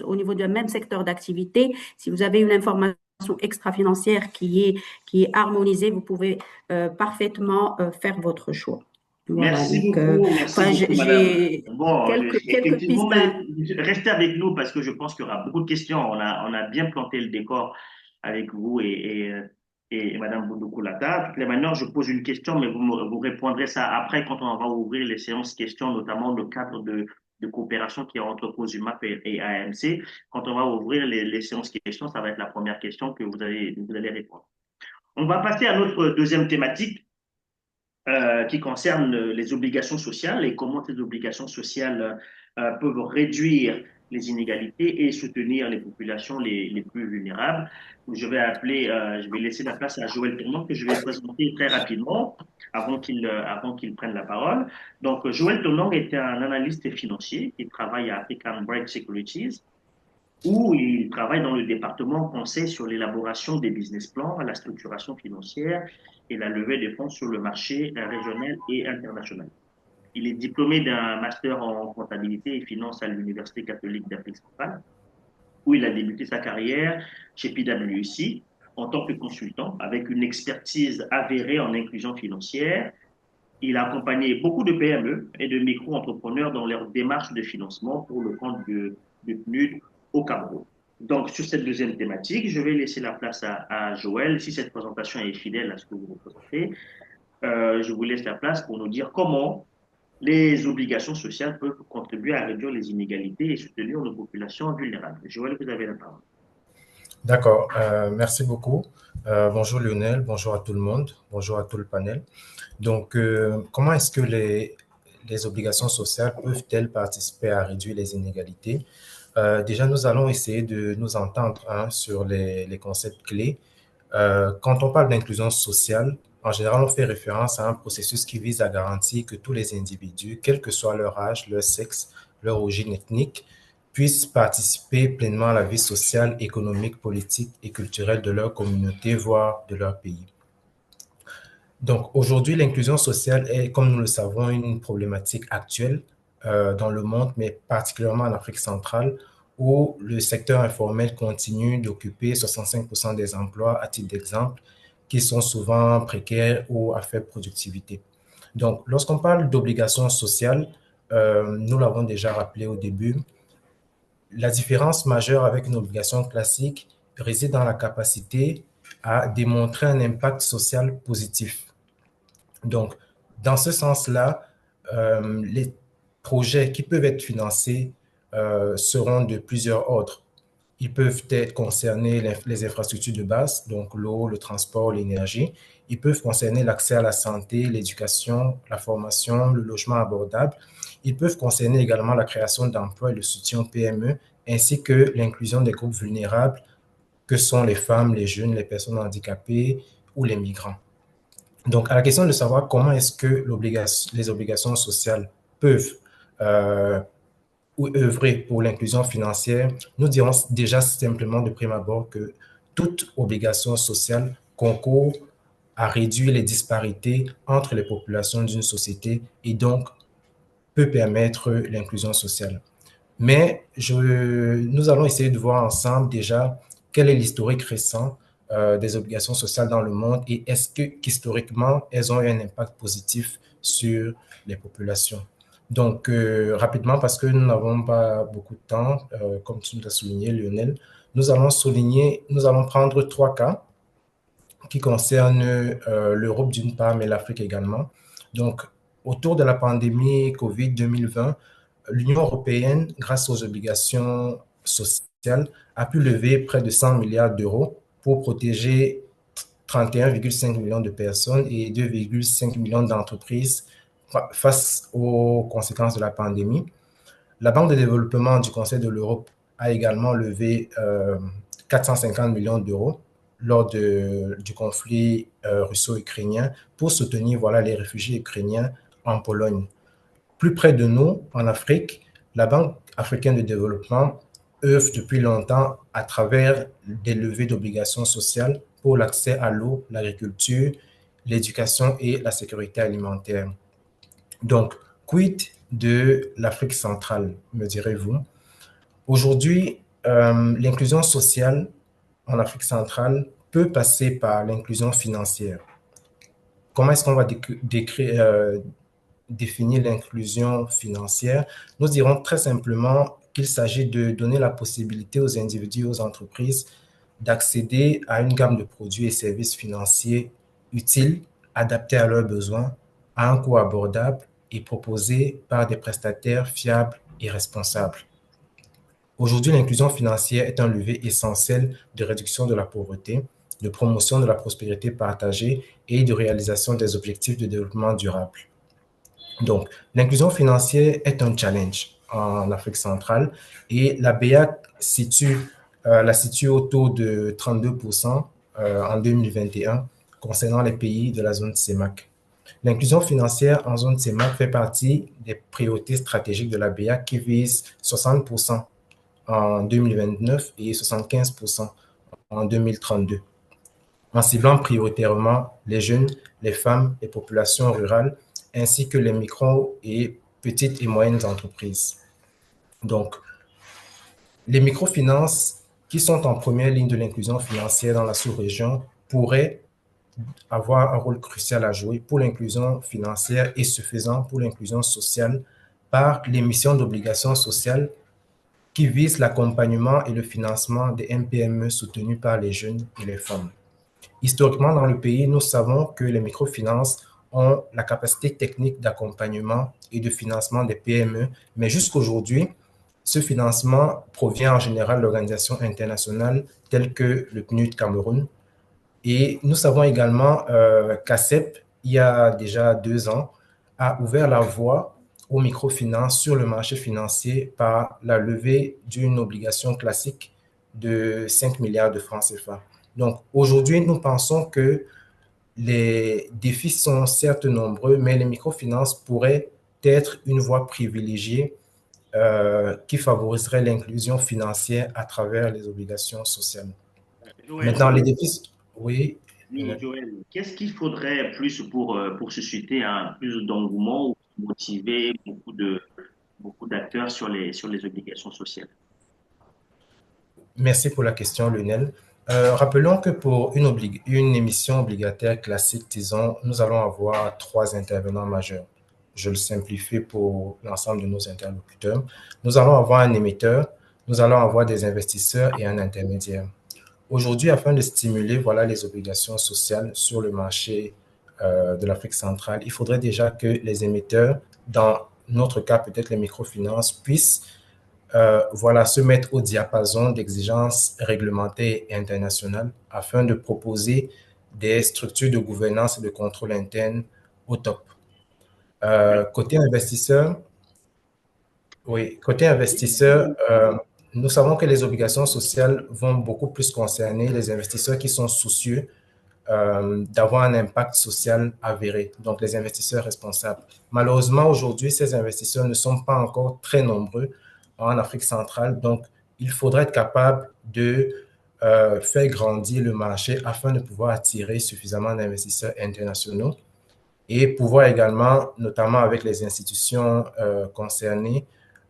au niveau du même secteur d'activité. Si vous avez une information extra-financière qui est harmonisée, vous pouvez parfaitement faire votre choix. Voilà,
Merci
donc,
beaucoup, madame.
j'ai
Bon,
quelques
effectivement,
pistes.
mais restez avec nous parce que je pense qu'il y aura beaucoup de questions. On a bien planté le décor avec vous et madame Boudoukoulata. De toutes les manières, je pose une question, mais vous répondrez ça après quand on va ouvrir les séances questions, notamment le cadre de coopération qui est entre COSUMAP et AMC. Quand on va ouvrir les séances questions, ça va être la première question que vous allez répondre. On va passer à notre deuxième thématique qui concerne les obligations sociales et comment ces obligations sociales peuvent réduire les inégalités et soutenir les populations les plus vulnérables. Je vais laisser la place à Joël Tournon que je vais présenter très rapidement avant qu'il prenne la parole. Donc, Joël Tournon est un analyste financier qui travaille à African Bright Securities où il travaille dans le département conseil sur l'élaboration des business plans, la structuration financière et la levée de fonds sur le marché régional et international. Il est diplômé d'un master en comptabilité et finance à l'Université catholique d'Afrique centrale, où il a débuté sa carrière chez PwC en tant que consultant avec une expertise avérée en inclusion financière. Il a accompagné beaucoup de PME et de micro-entrepreneurs dans leur démarche de financement pour le compte de PNUD au Cameroun. Donc, sur cette deuxième thématique, je vais laisser la place à Joël. Si cette présentation est fidèle à ce que vous représentez, je vous laisse la place pour nous dire comment les obligations sociales peuvent contribuer à réduire les inégalités et soutenir nos populations vulnérables. Joël, vous avez la parole.
D'accord, merci beaucoup. Bonjour Lionel, bonjour à tout le monde, bonjour à tout le panel. Donc, comment est-ce que les obligations sociales peuvent-elles participer à réduire les inégalités? Déjà, nous allons essayer de nous entendre sur les concepts clés. Quand on parle d'inclusion sociale, en général, on fait référence à un processus qui vise à garantir que tous les individus, quel que soit leur âge, leur sexe, leur origine ethnique, puissent participer pleinement à la vie sociale, économique, politique et culturelle de leur communauté, voire de leur pays. Donc, aujourd'hui, l'inclusion sociale est, comme nous le savons, une problématique actuelle dans le monde, mais particulièrement en Afrique centrale, où le secteur informel continue d'occuper 65% des emplois, à titre d'exemple, qui sont souvent précaires ou à faible productivité. Donc, lorsqu'on parle d'obligations sociales, nous l'avons déjà rappelé au début, la différence majeure avec une obligation classique réside dans la capacité à démontrer un impact social positif. Donc, dans ce sens-là, les projets qui peuvent être financés seront de plusieurs ordres. Ils peuvent être concerner les infrastructures de base, donc l'eau, le transport, l'énergie. Ils peuvent concerner l'accès à la santé, l'éducation, la formation, le logement abordable. Ils peuvent concerner également la création d'emplois et le soutien aux PME, ainsi que l'inclusion des groupes vulnérables, que sont les femmes, les jeunes, les personnes handicapées ou les migrants. Donc, à la question de savoir comment est-ce que les obligations sociales peuvent euh, ou œuvrer pour l'inclusion financière, nous dirons déjà simplement de prime abord que toute obligation sociale concourt à réduire les disparités entre les populations d'une société et donc peut permettre l'inclusion sociale. Mais nous allons essayer de voir ensemble déjà quel est l'historique récent des obligations sociales dans le monde et est-ce qu'historiquement, elles ont eu un impact positif sur les populations. Donc, rapidement, parce que nous n'avons pas beaucoup de temps, comme tu l'as souligné, Lionel, nous allons prendre trois cas qui concernent l'Europe d'une part, mais l'Afrique également. Donc, autour de la pandémie COVID 2020, l'Union européenne, grâce aux obligations sociales, a pu lever près de 100 milliards d'euros pour protéger 31,5 millions de personnes et 2,5 millions d'entreprises face aux conséquences de la pandémie. La Banque de développement du Conseil de l'Europe a également levé 450 millions d'euros lors du conflit russo-ukrainien pour soutenir les réfugiés ukrainiens en Pologne. Plus près de nous, en Afrique, la Banque africaine de développement œuvre depuis longtemps à travers des levées d'obligations sociales pour l'accès à l'eau, l'agriculture, l'éducation et la sécurité alimentaire. Donc, quid de l'Afrique centrale, me direz-vous? Aujourd'hui, l'inclusion sociale en Afrique centrale peut passer par l'inclusion financière. Comment est-ce qu'on va définir l'inclusion financière? Nous dirons très simplement qu'il s'agit de donner la possibilité aux individus et aux entreprises d'accéder à une gamme de produits et services financiers utiles, adaptés à leurs besoins, à un coût abordable et proposés par des prestataires fiables et responsables. Aujourd'hui, l'inclusion financière est un levier essentiel de réduction de la pauvreté, de promotion de la prospérité partagée et de réalisation des objectifs de développement durable. Donc, l'inclusion financière est un challenge en Afrique centrale et la BEAC la situe au taux de 32% en 2021 concernant les pays de la zone CEMAC. L'inclusion financière en zone CEMAC fait partie des priorités stratégiques de la BEAC qui vise 60% en 2029 et 75% en 2032, en ciblant prioritairement les jeunes, les femmes, les populations rurales, ainsi que les micro et petites et moyennes entreprises. Donc, les microfinances qui sont en première ligne de l'inclusion financière dans la sous-région pourraient avoir un rôle crucial à jouer pour l'inclusion financière et suffisant pour l'inclusion sociale par l'émission d'obligations sociales qui visent l'accompagnement et le financement des MPME soutenus par les jeunes et les femmes. Historiquement, dans le pays, nous savons que les microfinances ont la capacité technique d'accompagnement et de financement des PME, mais jusqu'aujourd'hui, ce financement provient en général d'organisations internationales telles que le PNUD Cameroun. Et nous savons également qu'ACEP, il y a déjà 2 ans, a ouvert la voie aux microfinances sur le marché financier par la levée d'une obligation classique de 5 milliards de francs CFA. Donc aujourd'hui, nous pensons que les défis sont certes nombreux, mais les microfinances pourraient être une voie privilégiée qui favoriserait l'inclusion financière à travers les obligations sociales. Maintenant, les défis, oui.
Joël, qu'est-ce qu'il faudrait plus pour susciter plus d'engouement ou motiver beaucoup beaucoup d'acteurs sur les obligations sociales.
Merci pour la question, Lionel. Rappelons que pour une émission obligataire classique, disons, nous allons avoir trois intervenants majeurs. Je le simplifie pour l'ensemble de nos interlocuteurs. Nous allons avoir un émetteur, nous allons avoir des investisseurs et un intermédiaire. Aujourd'hui, afin de stimuler voilà, les obligations sociales sur le marché de l'Afrique centrale, il faudrait déjà que les émetteurs, dans notre cas peut-être les microfinances, puissent voilà, se mettre au diapason d'exigences réglementées et internationales afin de proposer des structures de gouvernance et de contrôle interne au top. Côté investisseur, oui, côté investisseur, nous savons que les obligations sociales vont beaucoup plus concerner les investisseurs qui sont soucieux d'avoir un impact social avéré, donc les investisseurs responsables. Malheureusement, aujourd'hui, ces investisseurs ne sont pas encore très nombreux en Afrique centrale, donc il faudrait être capable de faire grandir le marché afin de pouvoir attirer suffisamment d'investisseurs internationaux et pouvoir également, notamment avec les institutions concernées,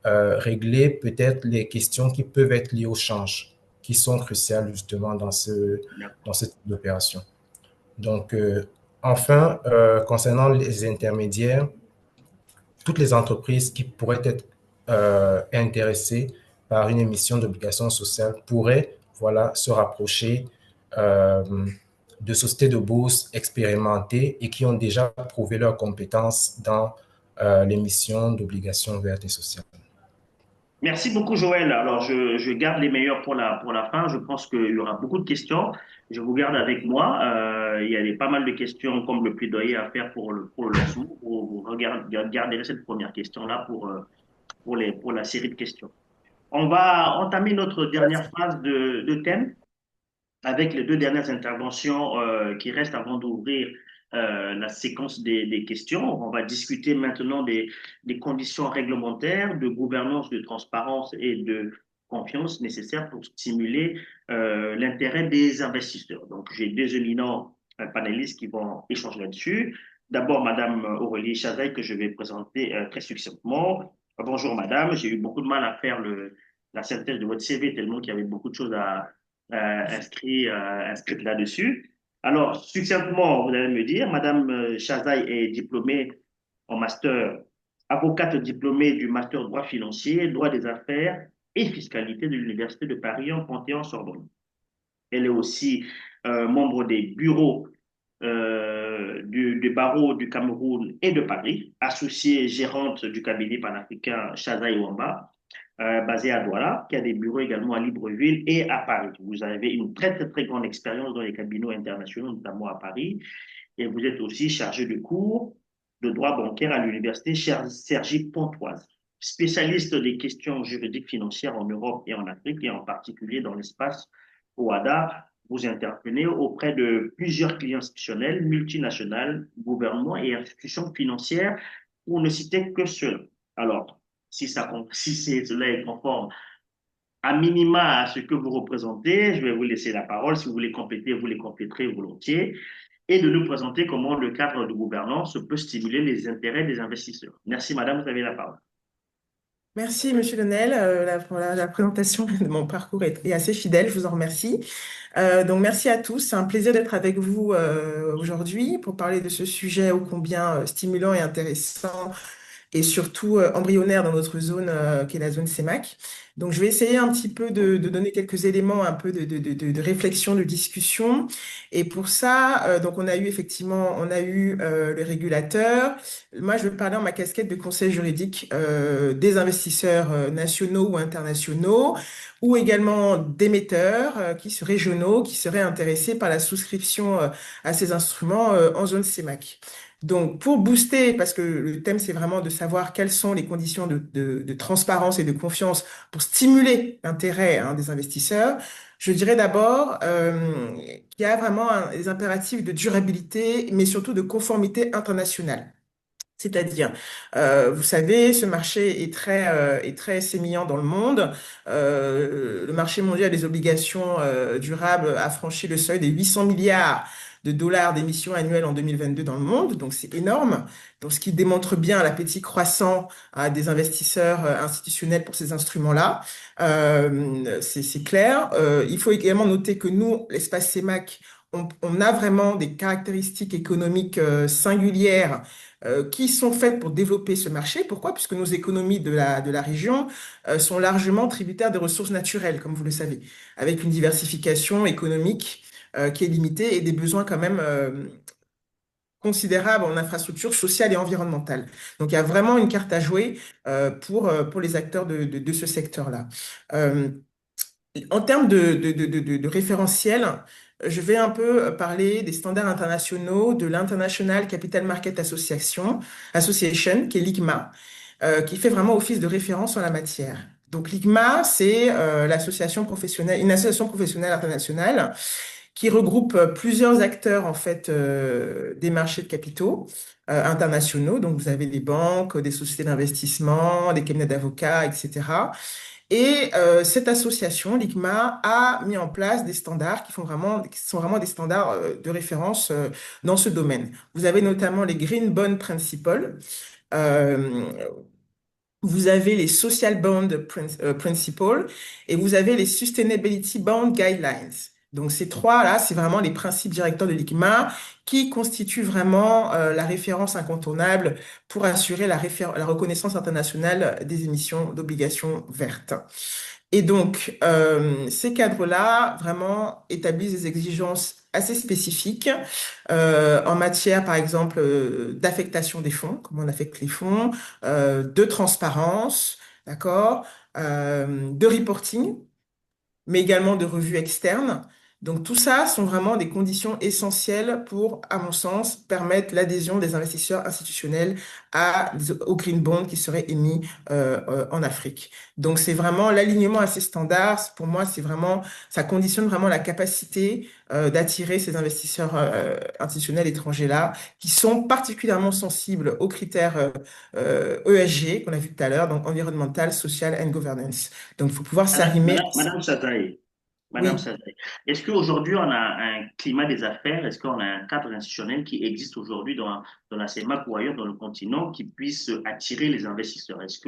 régler peut-être les questions qui peuvent être liées au change, qui sont cruciales justement dans ce type d'opération. Donc, enfin, concernant les intermédiaires, toutes les entreprises qui pourraient être intéressées par une émission d'obligations sociales pourraient voilà, se rapprocher de sociétés de bourse expérimentées et qui ont déjà prouvé leurs compétences dans l'émission d'obligations vertes et sociales.
Merci beaucoup, Joël. Alors, je garde les meilleurs pour la fin. Je pense qu'il y aura beaucoup de questions. Je vous garde avec moi. Il y a pas mal de questions comme le plaidoyer à faire pour le lancement. Vous garderez cette première question-là pour la série de questions. On va entamer notre dernière phase de thème avec les deux dernières interventions qui restent avant d'ouvrir la séquence des questions. On va discuter maintenant des conditions réglementaires, de gouvernance, de transparence et de confiance nécessaires pour stimuler l'intérêt des investisseurs. Donc, j'ai deux éminents panélistes qui vont échanger là-dessus. D'abord, Madame Aurélie Chazaille, que je vais présenter très succinctement. Bonjour, Madame. J'ai eu beaucoup de mal à faire la synthèse de votre CV tellement qu'il y avait beaucoup de choses inscrites là-dessus. Alors, succinctement, vous allez me dire, Madame Chazaille est diplômée en master, avocate diplômée du master droit financier, droit des affaires et fiscalité de l'Université de Paris en Panthéon-Sorbonne. Elle est aussi membre des bureaux du barreau du Cameroun et de Paris, associée gérante du cabinet panafricain Chazaille Wamba, basé à Douala, qui a des bureaux également à Libreville et à Paris. Vous avez une très grande expérience dans les cabinets internationaux, notamment à Paris, et vous êtes aussi chargé de cours de droit bancaire à l'université Cergy-Pontoise, spécialiste des questions juridiques financières en Europe et en Afrique, et en particulier dans l'espace OADA. Vous intervenez auprès de plusieurs clients institutionnels, multinationales, gouvernements et institutions financières, pour ne citer que ceux-là. Alors, si cela est conforme à minima à ce que vous représentez, je vais vous laisser la parole. Si vous voulez compléter, vous les compléterez volontiers. Et de nous présenter comment le cadre de gouvernance peut stimuler les intérêts des investisseurs. Merci, madame, vous avez la parole.
Merci, Monsieur Lionel. Pour la présentation de mon parcours est assez fidèle. Je vous en remercie. Donc, merci à tous. C'est un plaisir d'être avec vous aujourd'hui pour parler de ce sujet ô combien stimulant et intéressant et surtout embryonnaire dans notre zone qui est la zone CEMAC. Donc, je vais essayer un petit peu de donner quelques éléments un peu de réflexion, de discussion. Et pour ça, donc on a eu le régulateur. Moi, je vais parler en ma casquette de conseil juridique des investisseurs nationaux ou internationaux, ou également d'émetteurs régionaux qui seraient intéressés par la souscription à ces instruments en zone CEMAC. Donc, pour booster, parce que le thème, c'est vraiment de savoir quelles sont les conditions de transparence et de confiance pour stimuler l'intérêt des investisseurs, je dirais d'abord qu'il y a vraiment des impératifs de durabilité, mais surtout de conformité internationale. C'est-à-dire, vous savez, ce marché est très sémillant dans le monde. Le marché mondial des obligations durables a franchi le seuil des 800 milliards de dollars d'émissions annuelles en 2022 dans le monde, donc c'est énorme. Donc, ce qui démontre bien l'appétit croissant des investisseurs institutionnels pour ces instruments-là. C'est clair. Il faut également noter que nous, l'espace CEMAC, on a vraiment des caractéristiques économiques singulières qui sont faites pour développer ce marché. Pourquoi? Puisque nos économies de la région sont largement tributaires des ressources naturelles, comme vous le savez, avec une diversification économique qui est limitée et des besoins quand même considérables en infrastructures sociales et environnementales. Donc, il y a vraiment une carte à jouer pour les acteurs de ce secteur-là. Euh, En termes de référentiel, je vais un peu parler des standards internationaux de l'International Capital Market Association, qui est l'ICMA, qui fait vraiment office de référence en la matière. Donc l'ICMA, c'est une association professionnelle internationale qui regroupe plusieurs acteurs en fait des marchés de capitaux internationaux. Donc vous avez des banques, des sociétés d'investissement, des cabinets d'avocats, etc. Et cette association, l'ICMA, a mis en place des standards qui sont vraiment des standards de référence dans ce domaine. Vous avez notamment les Green Bond Principles, euh, vous avez les Social Bond Principles et vous avez les Sustainability Bond Guidelines. Donc ces trois-là, c'est vraiment les principes directeurs de l'ICMA qui constituent vraiment la référence incontournable pour assurer la reconnaissance internationale des émissions d'obligations vertes. Et donc, ces cadres-là, vraiment, établissent des exigences assez spécifiques en matière, par exemple, d'affectation des fonds, comment on affecte les fonds, de transparence, d'accord, de reporting, mais également de revues externes. Donc tout ça sont vraiment des conditions essentielles pour, à mon sens, permettre l'adhésion des investisseurs institutionnels aux green bonds qui seraient émis en Afrique. Donc c'est vraiment l'alignement à ces standards. Pour moi, ça conditionne vraiment la capacité d'attirer ces investisseurs institutionnels étrangers-là qui sont particulièrement sensibles aux critères ESG qu'on a vu tout à l'heure, donc environnemental, social and governance. Donc il faut pouvoir s'arrimer.
Madame Sadaï, Madame
Oui.
Sadaï, est-ce qu'aujourd'hui on a un climat des affaires, est-ce qu'on a un cadre institutionnel qui existe aujourd'hui dans la CEMAC ou ailleurs dans le continent qui puisse attirer les investisseurs? Est-ce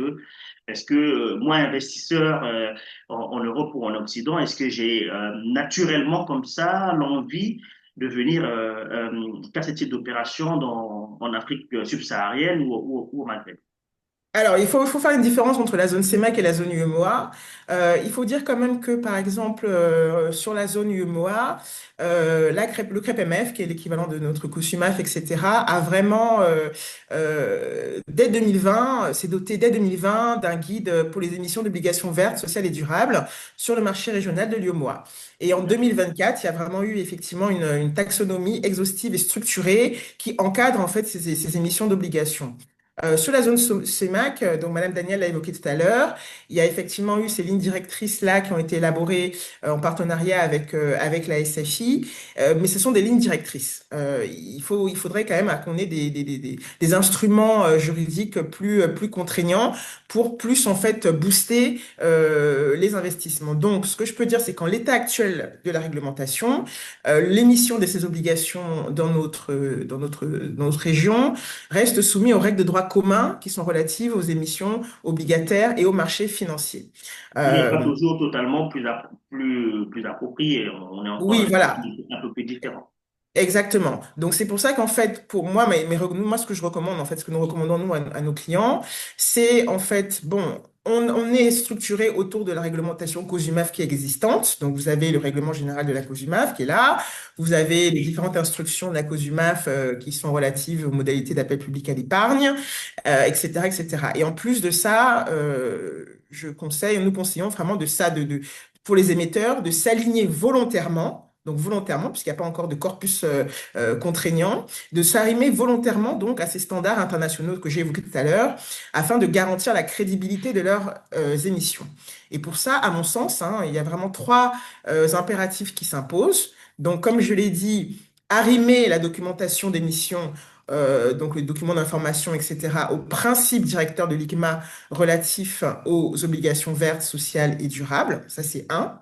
que moi, investisseur en Europe ou en Occident, est-ce que j'ai naturellement comme ça l'envie de venir faire ce type d'opération en Afrique subsaharienne ou au Maghreb?
Alors, il faut faire une différence entre la zone CEMAC et la zone UEMOA. Il faut dire quand même que, par exemple, sur la zone UEMOA, le CREP-MF, qui est l'équivalent de notre COSUMAF, etc., a vraiment, dès 2020, s'est doté dès 2020 d'un guide pour les émissions d'obligations vertes, sociales et durables sur le marché régional de l'UEMOA. Et en 2024, il y a vraiment eu effectivement une taxonomie exhaustive et structurée qui encadre en fait ces émissions d'obligations. Sur la zone CEMAC, donc Madame Daniel l'a évoqué tout à l'heure, il y a effectivement eu ces lignes directrices là qui ont été élaborées en partenariat avec la SFI, mais ce sont des lignes directrices. Il faudrait quand même qu'on ait des instruments juridiques plus contraignants pour plus en fait booster les investissements. Donc, ce que je peux dire, c'est qu'en l'état actuel de la réglementation, l'émission de ces obligations dans notre région reste soumise aux règles de droit commun qui sont relatives aux émissions obligataires et aux marchés financiers.
Il n'est pas
Euh,
toujours totalement plus approprié. On est encore
oui, voilà.
un peu plus différent.
Exactement. Donc c'est pour ça qu'en fait, pour moi, moi ce que je recommande, en fait, ce que nous recommandons nous à nos clients, c'est en fait, bon, on est structuré autour de la réglementation COSUMAF qui est existante. Donc vous avez le règlement général de la COSUMAF qui est là. Vous avez les différentes instructions de la COSUMAF qui sont relatives aux modalités d'appel public à l'épargne, etc., etc. Et en plus de ça, nous conseillons vraiment de ça, pour les émetteurs, de s'aligner volontairement. Donc volontairement, puisqu'il n'y a pas encore de corpus contraignant, de s'arrimer volontairement donc à ces standards internationaux que j'ai évoqués tout à l'heure, afin de garantir la crédibilité de leurs émissions. Et pour ça, à mon sens, hein, il y a vraiment trois impératifs qui s'imposent. Donc, comme je l'ai dit, arrimer la documentation d'émissions donc les documents d'information, etc., aux principes directeurs de l'ICMA relatifs aux obligations vertes, sociales et durables. Ça, c'est un.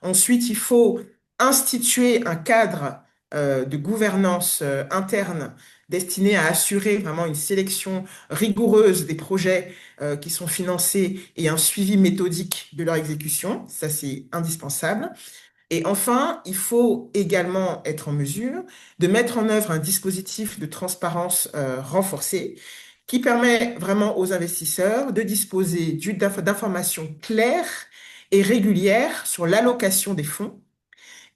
Ensuite, il faut instituer un cadre de gouvernance interne destiné à assurer vraiment une sélection rigoureuse des projets qui sont financés et un suivi méthodique de leur exécution. Ça, c'est indispensable. Et enfin, il faut également être en mesure de mettre en œuvre un dispositif de transparence renforcé qui permet vraiment aux investisseurs de disposer d'informations claires et régulières sur l'allocation des fonds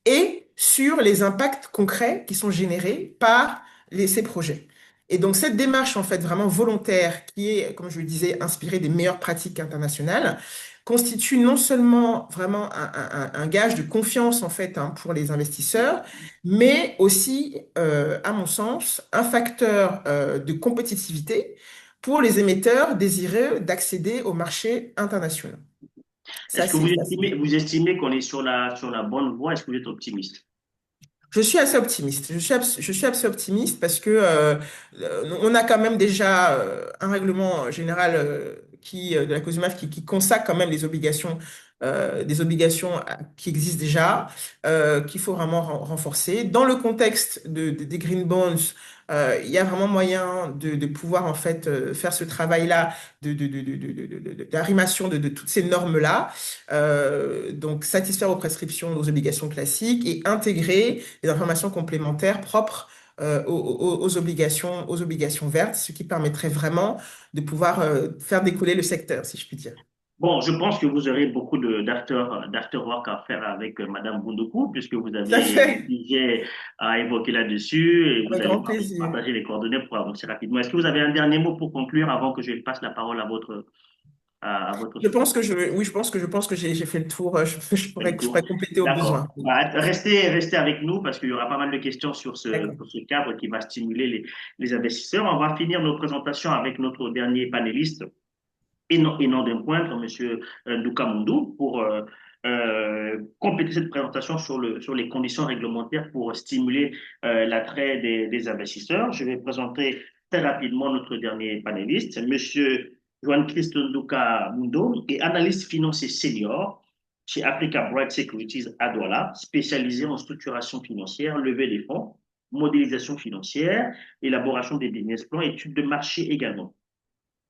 et sur les impacts concrets qui sont générés par ces projets. Et donc cette démarche en fait vraiment volontaire qui est, comme je le disais, inspirée des meilleures pratiques internationales, constitue non seulement vraiment un gage de confiance en fait pour les investisseurs, mais aussi, à mon sens, un facteur de compétitivité pour les émetteurs désireux d'accéder aux marchés internationaux. Ça,
Est-ce que
c'est ça.
vous estimez qu'on est sur la bonne voie? Est-ce que vous êtes optimiste?
Je suis assez optimiste. Je suis assez optimiste parce que on a quand même déjà un règlement général de la COSUMAF qui consacre quand même les obligations, des obligations qui existent déjà, qu'il faut vraiment renforcer. Dans le contexte des green bonds, il y a vraiment moyen de pouvoir en fait faire ce travail-là d'arrimation de toutes ces normes-là, donc satisfaire aux prescriptions, aux obligations classiques et intégrer les informations complémentaires propres aux obligations vertes, ce qui permettrait vraiment de pouvoir faire décoller le secteur, si je puis dire.
Bon, je pense que vous aurez beaucoup d'after work à faire avec Madame Boundoukou, puisque vous
Tout à
aviez des
fait,
sujets à évoquer là-dessus et vous
avec
allez
grand plaisir.
partager les coordonnées pour avancer rapidement. Est-ce que vous avez un dernier mot pour conclure avant que je passe la parole à votre
Je pense
soutien?
que je pense que j'ai fait le tour. Je
Cool.
pourrais compléter au besoin.
D'accord. Bah, restez avec nous parce qu'il y aura pas mal de questions
D'accord.
sur ce cadre qui va stimuler les investisseurs. On va finir nos présentations avec notre dernier panéliste et non d'un pointre, M. Doukamundou, pour compléter cette présentation sur les conditions réglementaires pour stimuler l'attrait des investisseurs. Je vais présenter très rapidement notre dernier panéliste, M. Juan-Christophe Doukamundou, est analyste financier senior chez Africa Bright Securities à Douala, spécialisé en structuration financière, levée des fonds, modélisation financière, élaboration des business plans, études de marché également.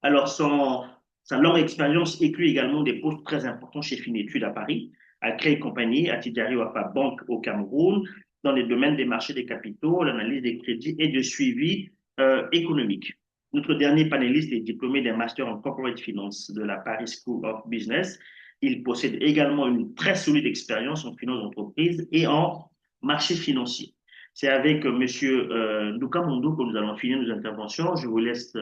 Alors, sa longue expérience inclut également des postes très importants chez Finetude à Paris, à Crédit Compagnie, à Tidjari Wafa Bank au Cameroun, dans les domaines des marchés des capitaux, l'analyse des crédits et de suivi économique. Notre dernier panéliste est diplômé d'un master en corporate finance de la Paris School of Business. Il possède également une très solide expérience en finance d'entreprise et en marché financier. C'est avec M. Luca Mondo que nous allons finir nos interventions. Je vous laisse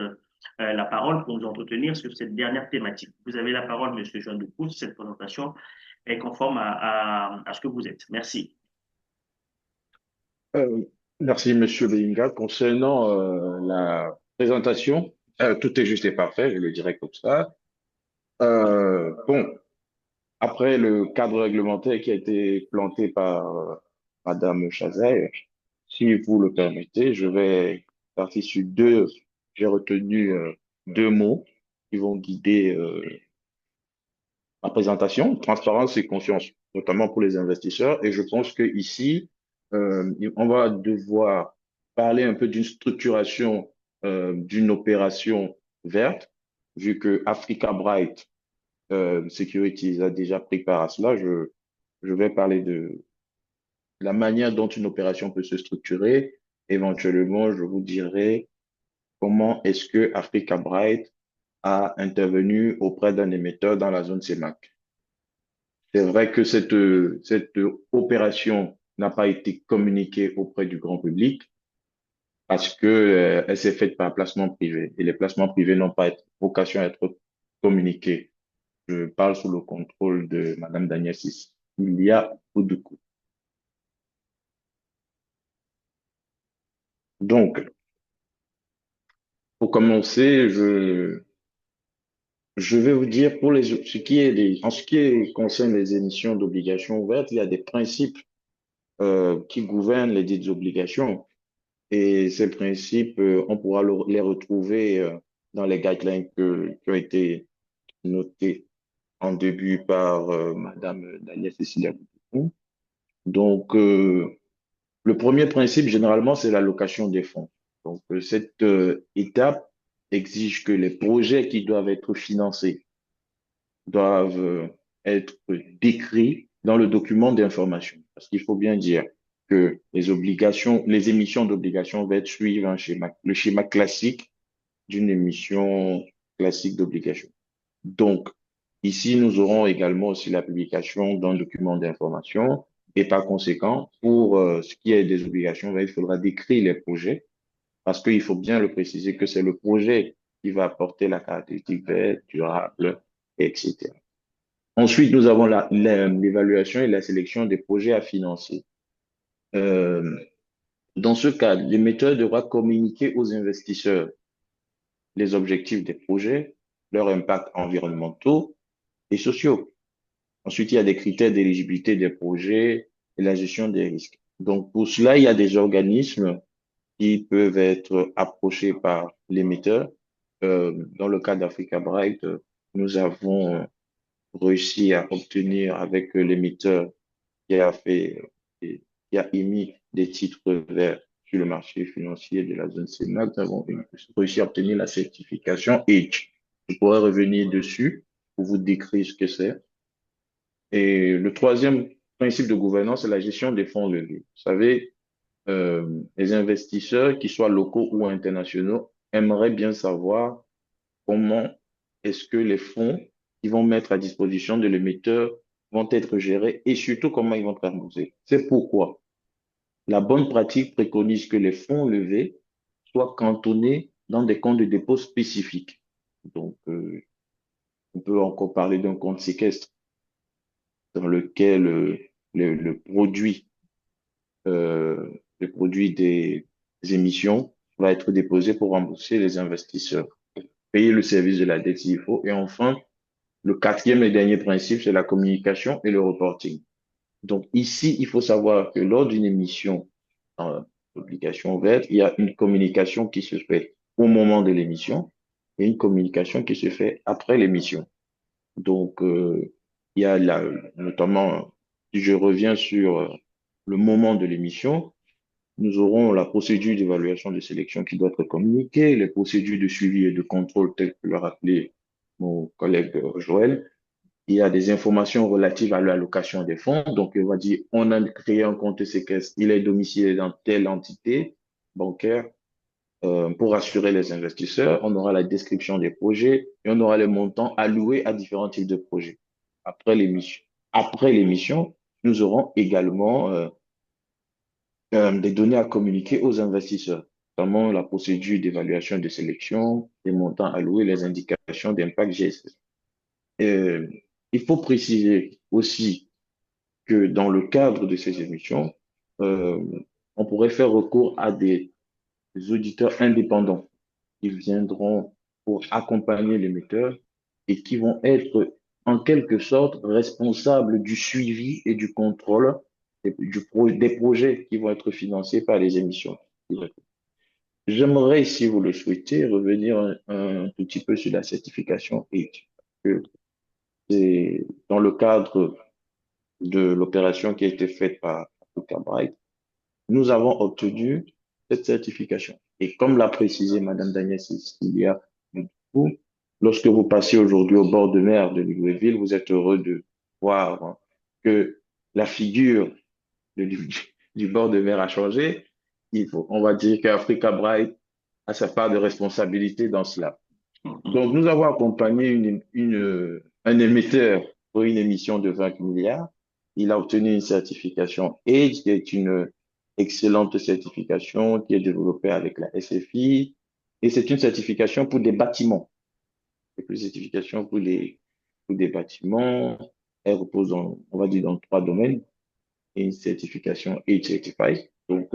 la parole pour nous entretenir sur cette dernière thématique. Vous avez la parole, M. Jean Ducou, si cette présentation est conforme à ce que vous êtes. Merci.
Merci, Monsieur Belinga. Concernant la présentation, tout est juste et parfait, je le dirais comme ça. Bon, après le cadre réglementaire qui a été planté par Madame Chazay, si vous le permettez, je vais partir sur j'ai retenu deux mots qui vont guider ma présentation, transparence et confiance, notamment pour les investisseurs. Et je pense que ici, on va devoir parler un peu d'une structuration d'une opération verte, vu que Africa Bright Securities a déjà pris part à cela. Je vais parler de la manière dont une opération peut se structurer. Éventuellement, je vous dirai comment est-ce que Africa Bright a intervenu auprès d'un émetteur dans la zone CEMAC. C'est vrai que cette opération n'a pas été communiquée auprès du grand public parce que, elle s'est faite par placement privé et les placements privés n'ont pas vocation à être communiqués. Je parle sous le contrôle de Madame Daniel Sis. Il y a beaucoup de coûts. Donc, pour commencer, je vais vous dire pour en ce qui concerne les émissions d'obligations ouvertes, il y a des principes qui gouvernent les dites obligations. Et ces principes, on pourra les retrouver dans les guidelines qui ont été notés en début par Madame Danielle Cécilia Boutou. Donc, le premier principe, généralement, c'est l'allocation des fonds. Donc, cette étape exige que les projets qui doivent être financés doivent être décrits dans le document d'information. Parce qu'il faut bien dire que les émissions d'obligations vont suivre le schéma classique d'une émission classique d'obligations. Donc, ici, nous aurons également aussi la publication d'un document d'information et par conséquent, pour ce qui est des obligations, il faudra décrire les projets parce qu'il faut bien le préciser que c'est le projet qui va apporter la caractéristique verte, durable, etc. Ensuite, nous avons l'évaluation et la sélection des projets à financer. Dans ce cadre, l'émetteur devra communiquer aux investisseurs les objectifs des projets, leurs impacts environnementaux et sociaux. Ensuite, il y a des critères d'éligibilité des projets et la gestion des risques. Donc, pour cela, il y a des organismes qui peuvent être approchés par l'émetteur. Dans le cas d'Africa Bright, nous avons réussi à obtenir avec l'émetteur qui qui a émis des titres verts sur le marché financier de la zone CEMAC, nous avons réussi à obtenir la certification EDGE. Je pourrais revenir dessus pour vous décrire ce que c'est. Et le troisième principe de gouvernance, c'est la gestion des fonds levés. Vous savez, les investisseurs, qu'ils soient locaux ou internationaux, aimeraient bien savoir comment est-ce que les fonds qu'ils vont mettre à disposition de l'émetteur vont être gérés et surtout comment ils vont être remboursés. C'est pourquoi la bonne pratique préconise que les fonds levés soient cantonnés dans des comptes de dépôt spécifiques. Donc, on peut encore parler d'un compte séquestre dans lequel le produit des émissions va être déposé pour rembourser les investisseurs, payer le service de la dette s'il faut. Et enfin, le quatrième et dernier principe, c'est la communication et le reporting. Donc ici, il faut savoir que lors d'une émission d'obligation verte, il y a une communication qui se fait au moment de l'émission et une communication qui se fait après l'émission. Donc, il y a notamment, si je reviens sur le moment de l'émission, nous aurons la procédure d'évaluation de sélection qui doit être communiquée, les procédures de suivi et de contrôle telles que l'a rappelé mon collègue Joël. Il y a des informations relatives à l'allocation des fonds. Donc, on va dire, on a créé un compte séquestre, il est domicilié dans telle entité bancaire. Pour assurer les investisseurs, on aura la description des projets et on aura les montants alloués à différents types de projets. Après l'émission, nous aurons également des données à communiquer aux investisseurs, notamment la procédure d'évaluation de sélection, les montants alloués, les indications d'impact GSS. Il faut préciser aussi que dans le cadre de ces émissions, on pourrait faire recours à des auditeurs indépendants qui viendront pour accompagner l'émetteur et qui vont être en quelque sorte responsables du suivi et du contrôle des projets qui vont être financés par les émissions. J'aimerais, si vous le souhaitez, revenir un tout petit peu sur la certification EDGE. C'est dans le cadre de l'opération qui a été faite par Africa Bright, nous avons obtenu cette certification. Et comme l'a précisé Madame Danielle Cécilia, lorsque vous passez aujourd'hui au bord de mer de Libreville, vous êtes heureux de voir que la figure du bord de mer a changé. On va dire qu'Africa Bright a sa part de responsabilité dans cela. Donc, nous avons accompagné un émetteur pour une émission de 20 milliards. Il a obtenu une certification EDGE, qui est une excellente certification qui est développée avec la SFI. Et c'est une certification pour des bâtiments. C'est une certification pour des bâtiments. Elle repose, on va dire, dans 3 domaines. Et une certification EDGE Certified, donc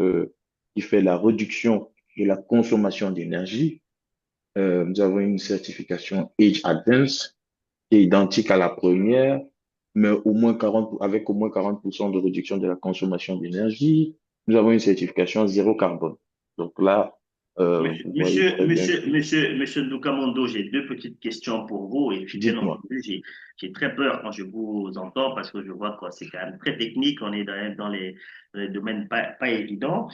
qui fait la réduction de la consommation d'énergie. Nous avons une certification EDGE Advanced qui est identique à la première, mais avec au moins 40% de réduction de la consommation d'énergie. Nous avons une certification zéro carbone. Donc là, vous voyez très bien que,
Monsieur Dukamondo, j'ai deux petites questions pour vous. Et puis, bien
dites-moi.
entendu, j'ai très peur quand je vous entends parce que je vois que c'est quand même très technique. On est dans les domaines pas évidents.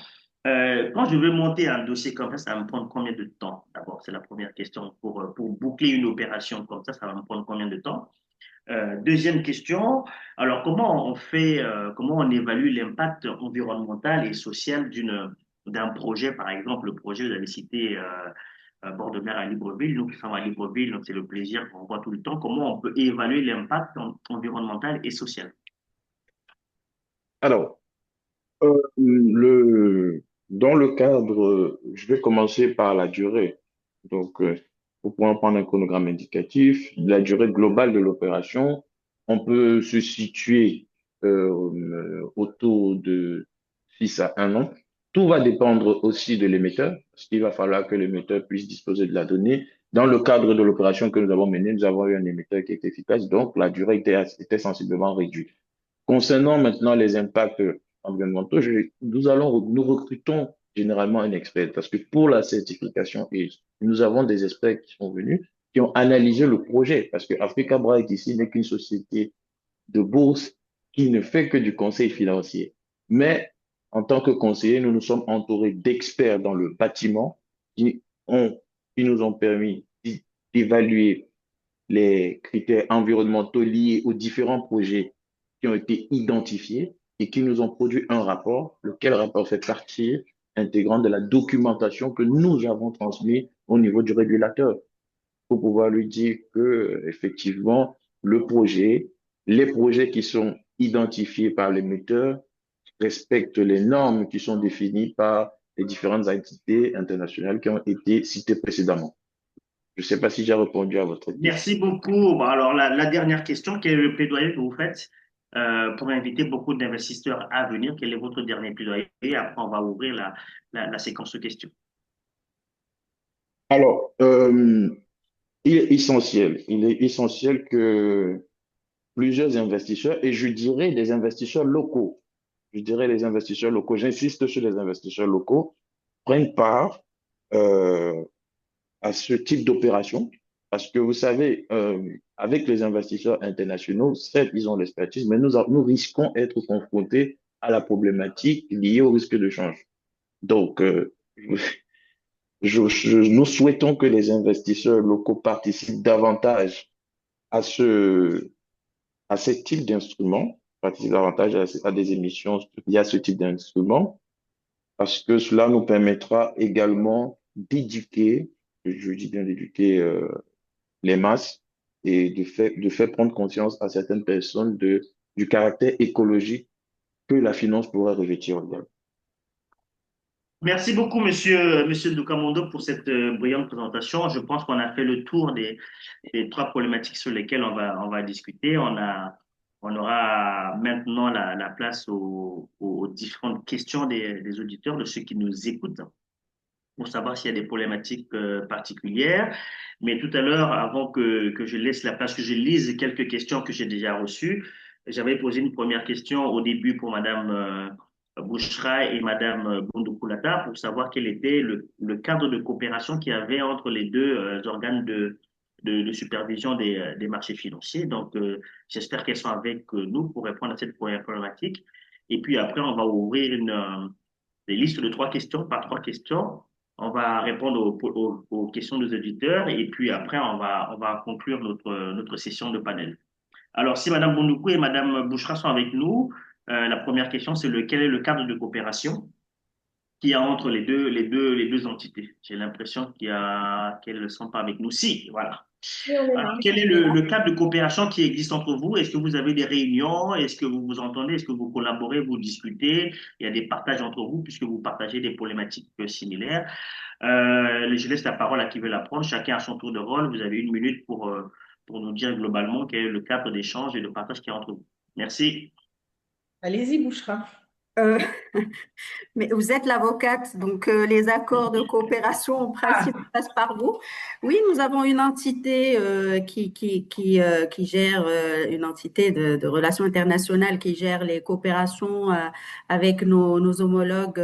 Quand je veux monter un dossier comme ça va me prendre combien de temps? D'abord, c'est la première question. Pour boucler une opération comme ça va me prendre combien de temps? Deuxième question, alors comment on fait, comment on évalue l'impact environnemental et social d'un projet, par exemple, le projet, vous avez cité bord de mer à Libreville, nous qui sommes à Libreville, donc c'est le plaisir qu'on voit tout le temps. Comment on peut évaluer l'impact environnemental et social?
Alors, dans le cadre, je vais commencer par la durée. Donc, pour pouvoir prendre un chronogramme indicatif, la durée globale de l'opération, on peut se situer autour de 6 à 1 an. Tout va dépendre aussi de l'émetteur, parce qu'il va falloir que l'émetteur puisse disposer de la donnée. Dans le cadre de l'opération que nous avons menée, nous avons eu un émetteur qui est efficace, donc la durée était sensiblement réduite. Concernant maintenant les impacts environnementaux, nous recrutons généralement un expert parce que pour la certification, nous avons des experts qui sont venus, qui ont analysé le projet parce que Africa Bright ici n'est qu'une société de bourse qui ne fait que du conseil financier. Mais en tant que conseiller, nous nous sommes entourés d'experts dans le bâtiment ont, qui nous ont permis d'évaluer les critères environnementaux liés aux différents projets qui ont été identifiés et qui nous ont produit un rapport, lequel rapport fait partie intégrante de la documentation que nous avons transmise au niveau du régulateur pour pouvoir lui dire que, effectivement, les projets qui sont identifiés par l'émetteur respectent les normes qui sont définies par les différentes entités internationales qui ont été citées précédemment. Je ne sais pas si j'ai répondu à votre
Merci
question.
beaucoup. Bon, alors, la dernière question, quel est le plaidoyer que vous faites pour inviter beaucoup d'investisseurs à venir? Quel est votre dernier plaidoyer? Et après, on va ouvrir la séquence de questions.
Alors, il est essentiel que plusieurs investisseurs, et je dirais des investisseurs locaux, j'insiste sur les investisseurs locaux, prennent part euh, à ce type d'opération, parce que vous savez, avec les investisseurs internationaux, certes, ils ont l'expertise, mais nous risquons d'être confrontés à la problématique liée au risque de change. Donc, nous souhaitons que les investisseurs locaux participent davantage à à ce type d'instrument, participent davantage à des émissions via ce type d'instrument, parce que cela nous permettra également d'éduquer, je dis bien d'éduquer les masses et de faire prendre conscience à certaines personnes du caractère écologique que la finance pourrait revêtir également.
Merci beaucoup, monsieur Dukamondo, pour cette brillante présentation. Je pense qu'on a fait le tour des trois problématiques sur lesquelles on va discuter. On aura maintenant la place aux différentes questions des auditeurs, de ceux qui nous écoutent, pour savoir s'il y a des problématiques particulières. Mais tout à l'heure, avant que je laisse la place, que je lise quelques questions que j'ai déjà reçues, j'avais posé une première question au début pour Madame Bouchra et Madame Bundukulata pour savoir quel était le cadre de coopération qu'il y avait entre les deux organes de supervision des marchés financiers. Donc, j'espère qu'elles sont avec nous pour répondre à cette première problématique. Et puis après, on va ouvrir des listes de trois questions par trois questions. On va répondre aux questions des auditeurs et puis après, on va conclure notre session de panel. Alors, si Madame Bondoukou et Madame Bouchra sont avec nous, la première question, c'est quel est le cadre de coopération qu'il y a entre les deux entités? J'ai l'impression qu'elles ne sont pas avec nous. Si, voilà.
Oui, on est
Alors,
là.
quel est le cadre de coopération qui existe entre vous? Est-ce que vous avez des réunions? Est-ce que vous vous entendez? Est-ce que vous collaborez? Vous discutez? Il y a des partages entre vous puisque vous partagez des problématiques similaires. Je laisse la parole à qui veut la prendre. Chacun à son tour de rôle. Vous avez 1 minute pour nous dire globalement quel est le cadre d'échange et de partage qu'il y a entre vous. Merci.
Allez-y, Bouchra.
Euh, mais vous êtes l'avocate, donc les accords de coopération en principe passent par vous. Oui, nous avons une entité qui gère, une entité de relations internationales qui gère les coopérations avec nos homologues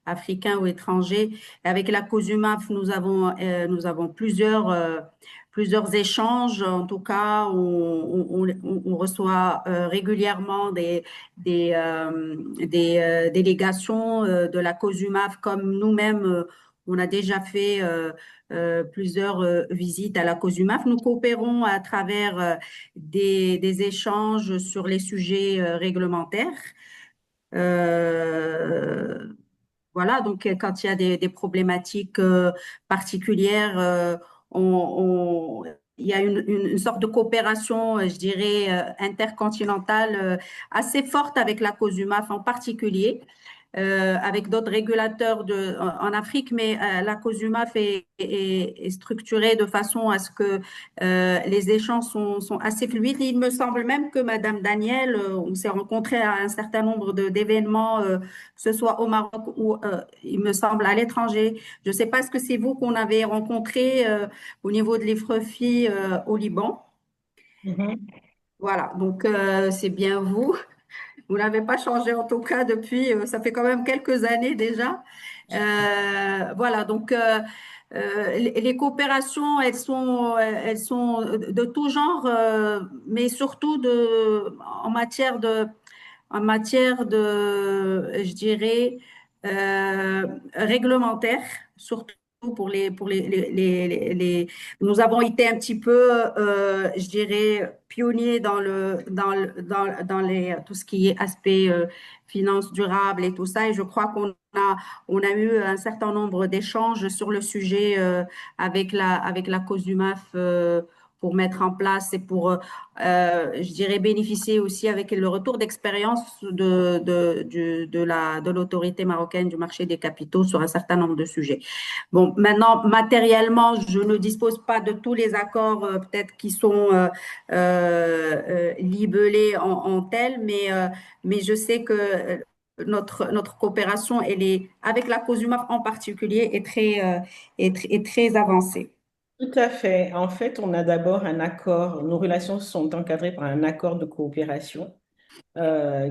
africains ou étrangers. Avec la COSUMAF, nous avons plusieurs échanges. En tout cas, on reçoit régulièrement des délégations de la COSUMAF comme nous-mêmes. On a déjà fait plusieurs visites à la COSUMAF. Nous coopérons à travers des échanges sur les sujets réglementaires. Euh, voilà, donc quand il y a des problématiques particulières, il y a une sorte de coopération, je dirais, intercontinentale assez forte avec la COSUMAF en particulier, avec d'autres régulateurs en Afrique, mais la COSUMAF est structurée de façon à ce que les échanges sont assez fluides. Il me semble même que Madame Daniel, on s'est rencontrés à un certain nombre d'événements, que ce soit au Maroc ou, il me semble, à l'étranger. Je ne sais pas, est-ce que c'est vous qu'on avait rencontré au niveau de l'IFREFI au Liban?
Mhm.
Voilà, donc c'est bien vous. Vous n'avez pas changé en tout cas depuis, ça fait quand même quelques années déjà. Voilà, donc les coopérations, elles sont de tout genre, mais surtout en matière de, je dirais, réglementaire, surtout nous avons été un petit peu, je dirais, pionniers dans tout ce qui est aspect finance durable et tout ça. Et je crois on a eu un certain nombre d'échanges sur le sujet avec la COSUMAF pour mettre en place et pour, je dirais, bénéficier aussi avec le retour d'expérience de l'autorité marocaine du marché des capitaux sur un certain nombre de sujets. Bon, maintenant, matériellement, je ne dispose pas de tous les accords peut-être qui sont libellés en tel, mais je sais que notre coopération, avec la COSUMAF en particulier, est très avancée.
Tout à fait. En fait, on a d'abord un accord, nos relations sont encadrées par un accord de coopération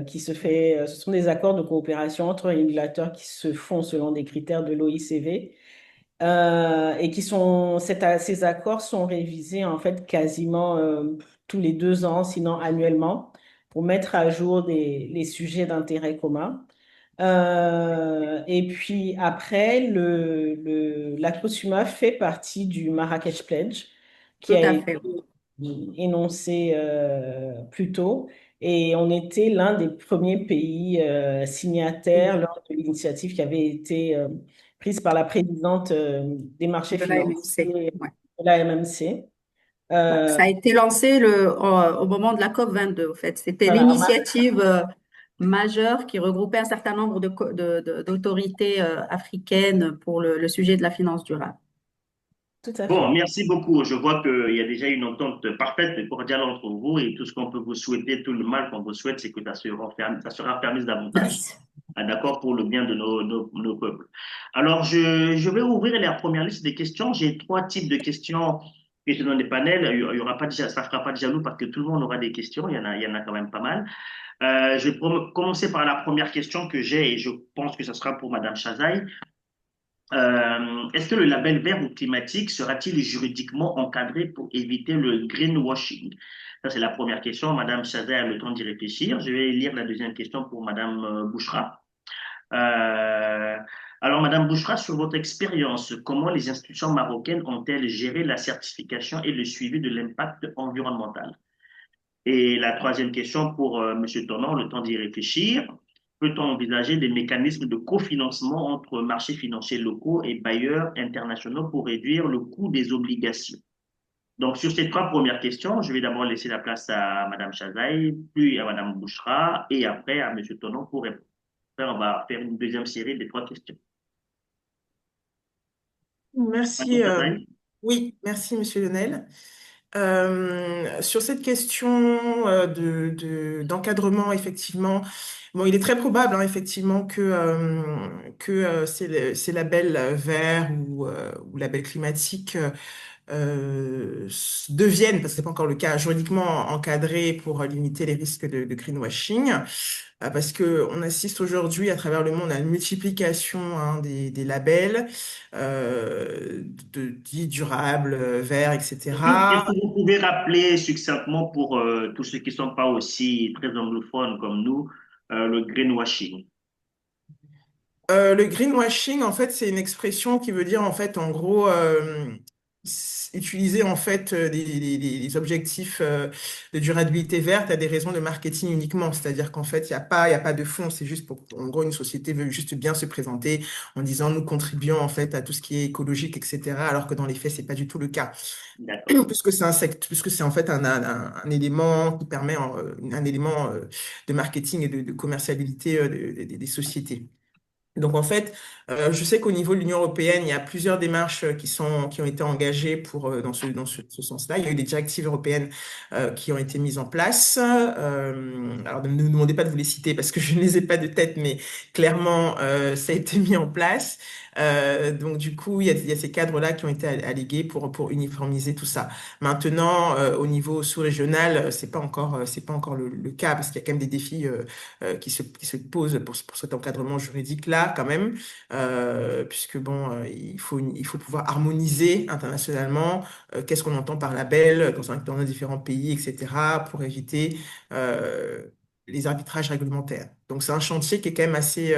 qui se fait, ce sont des accords de coopération entre régulateurs qui se font selon des critères de l'OICV et ces accords sont révisés en fait quasiment tous les 2 ans, sinon annuellement, pour mettre à jour les sujets d'intérêt commun. Et puis après, la COSUMA fait partie du Marrakech Pledge qui
Tout
a
à
été
fait.
énoncé plus tôt. Et on était l'un des premiers pays signataires
Oui,
lors de l'initiative qui avait été prise par la présidente des marchés
de la
financiers
MMC.
de
Ouais.
la MMC.
Ouais,
Euh,
ça a été lancé au moment de la COP 22, en fait. C'était
voilà,
l'initiative majeure qui regroupait un certain nombre d'autorités africaines pour le sujet de la finance durable.
tout à
Bon,
fait.
merci beaucoup. Je vois qu'il y a déjà une entente parfaite et cordiale entre vous et tout ce qu'on peut vous souhaiter, tout le mal qu'on vous souhaite, c'est que ça sera permis davantage. Ah, d'accord, pour le bien de nos peuples. Alors, je vais ouvrir la première liste des questions. J'ai 3 types de questions qui sont dans les panels. Il y aura pas déjà, ça fera pas de jaloux parce que tout le monde aura des questions. Il y en a quand même pas mal. Je vais commencer par la première question que j'ai et je pense que ce sera pour Madame Chazaï. Est-ce que le label vert ou climatique sera-t-il juridiquement encadré pour éviter le greenwashing? Ça, c'est la première question. Madame Chazaï a le temps d'y réfléchir. Je vais lire la deuxième question pour Madame Bouchra. Euh, alors, Madame Bouchra, sur votre expérience, comment les institutions marocaines ont-elles géré la certification et le suivi de l'impact environnemental? Et la troisième question pour Monsieur Tonon, le temps d'y réfléchir. Peut-on envisager des mécanismes de cofinancement entre marchés financiers locaux et bailleurs internationaux pour réduire le coût des obligations? Donc, sur ces 3 premières questions, je vais d'abord laisser la place à Madame Chazaï, puis à Madame Bouchra et après à Monsieur Tonon pour répondre. Après, on va faire une deuxième série des 3 questions. Madame
Merci.
Chazaï?
Oui, merci, Monsieur Lionel. Sur cette question d'encadrement, effectivement, bon, il est très probable, hein, effectivement, que ces labels verts ou labels climatiques deviennent, parce que c'est pas encore le cas, juridiquement encadrés pour limiter les risques de greenwashing. Parce que on assiste aujourd'hui à travers le monde à une multiplication des labels dits durables, verts,
Est-ce
etc.
que vous pouvez rappeler succinctement pour tous ceux qui ne sont pas aussi très anglophones comme nous, le greenwashing?
Le greenwashing, en fait, c'est une expression qui veut dire, en fait, en gros, utiliser, en fait, les objectifs de durabilité verte à des raisons de marketing uniquement. C'est-à-dire qu'en fait, il y a pas de fond. C'est juste pour, en gros, une société veut juste bien se présenter en disant, nous contribuons, en fait, à tout ce qui est écologique, etc. Alors que dans les faits, c'est pas du tout le cas.
D'accord.
Puisque c'est en fait un élément qui permet, un élément de marketing et de commercialité des sociétés. Donc en fait, je sais qu'au niveau de l'Union européenne, il y a plusieurs démarches qui ont été engagées pour ce sens-là. Il y a eu des directives européennes qui ont été mises en place. Alors ne me demandez pas de vous les citer parce que je ne les ai pas de tête, mais clairement ça a été mis en place. Donc du coup, il y a ces cadres-là qui ont été allégués pour uniformiser tout ça. Maintenant, au niveau sous-régional, c'est pas encore le cas parce qu'il y a quand même des défis qui se posent pour cet encadrement juridique-là, quand même, puisque bon, il faut pouvoir harmoniser internationalement qu'est-ce qu'on entend par label dans les différents pays, etc., pour éviter les arbitrages réglementaires. Donc, c'est un chantier qui est quand même assez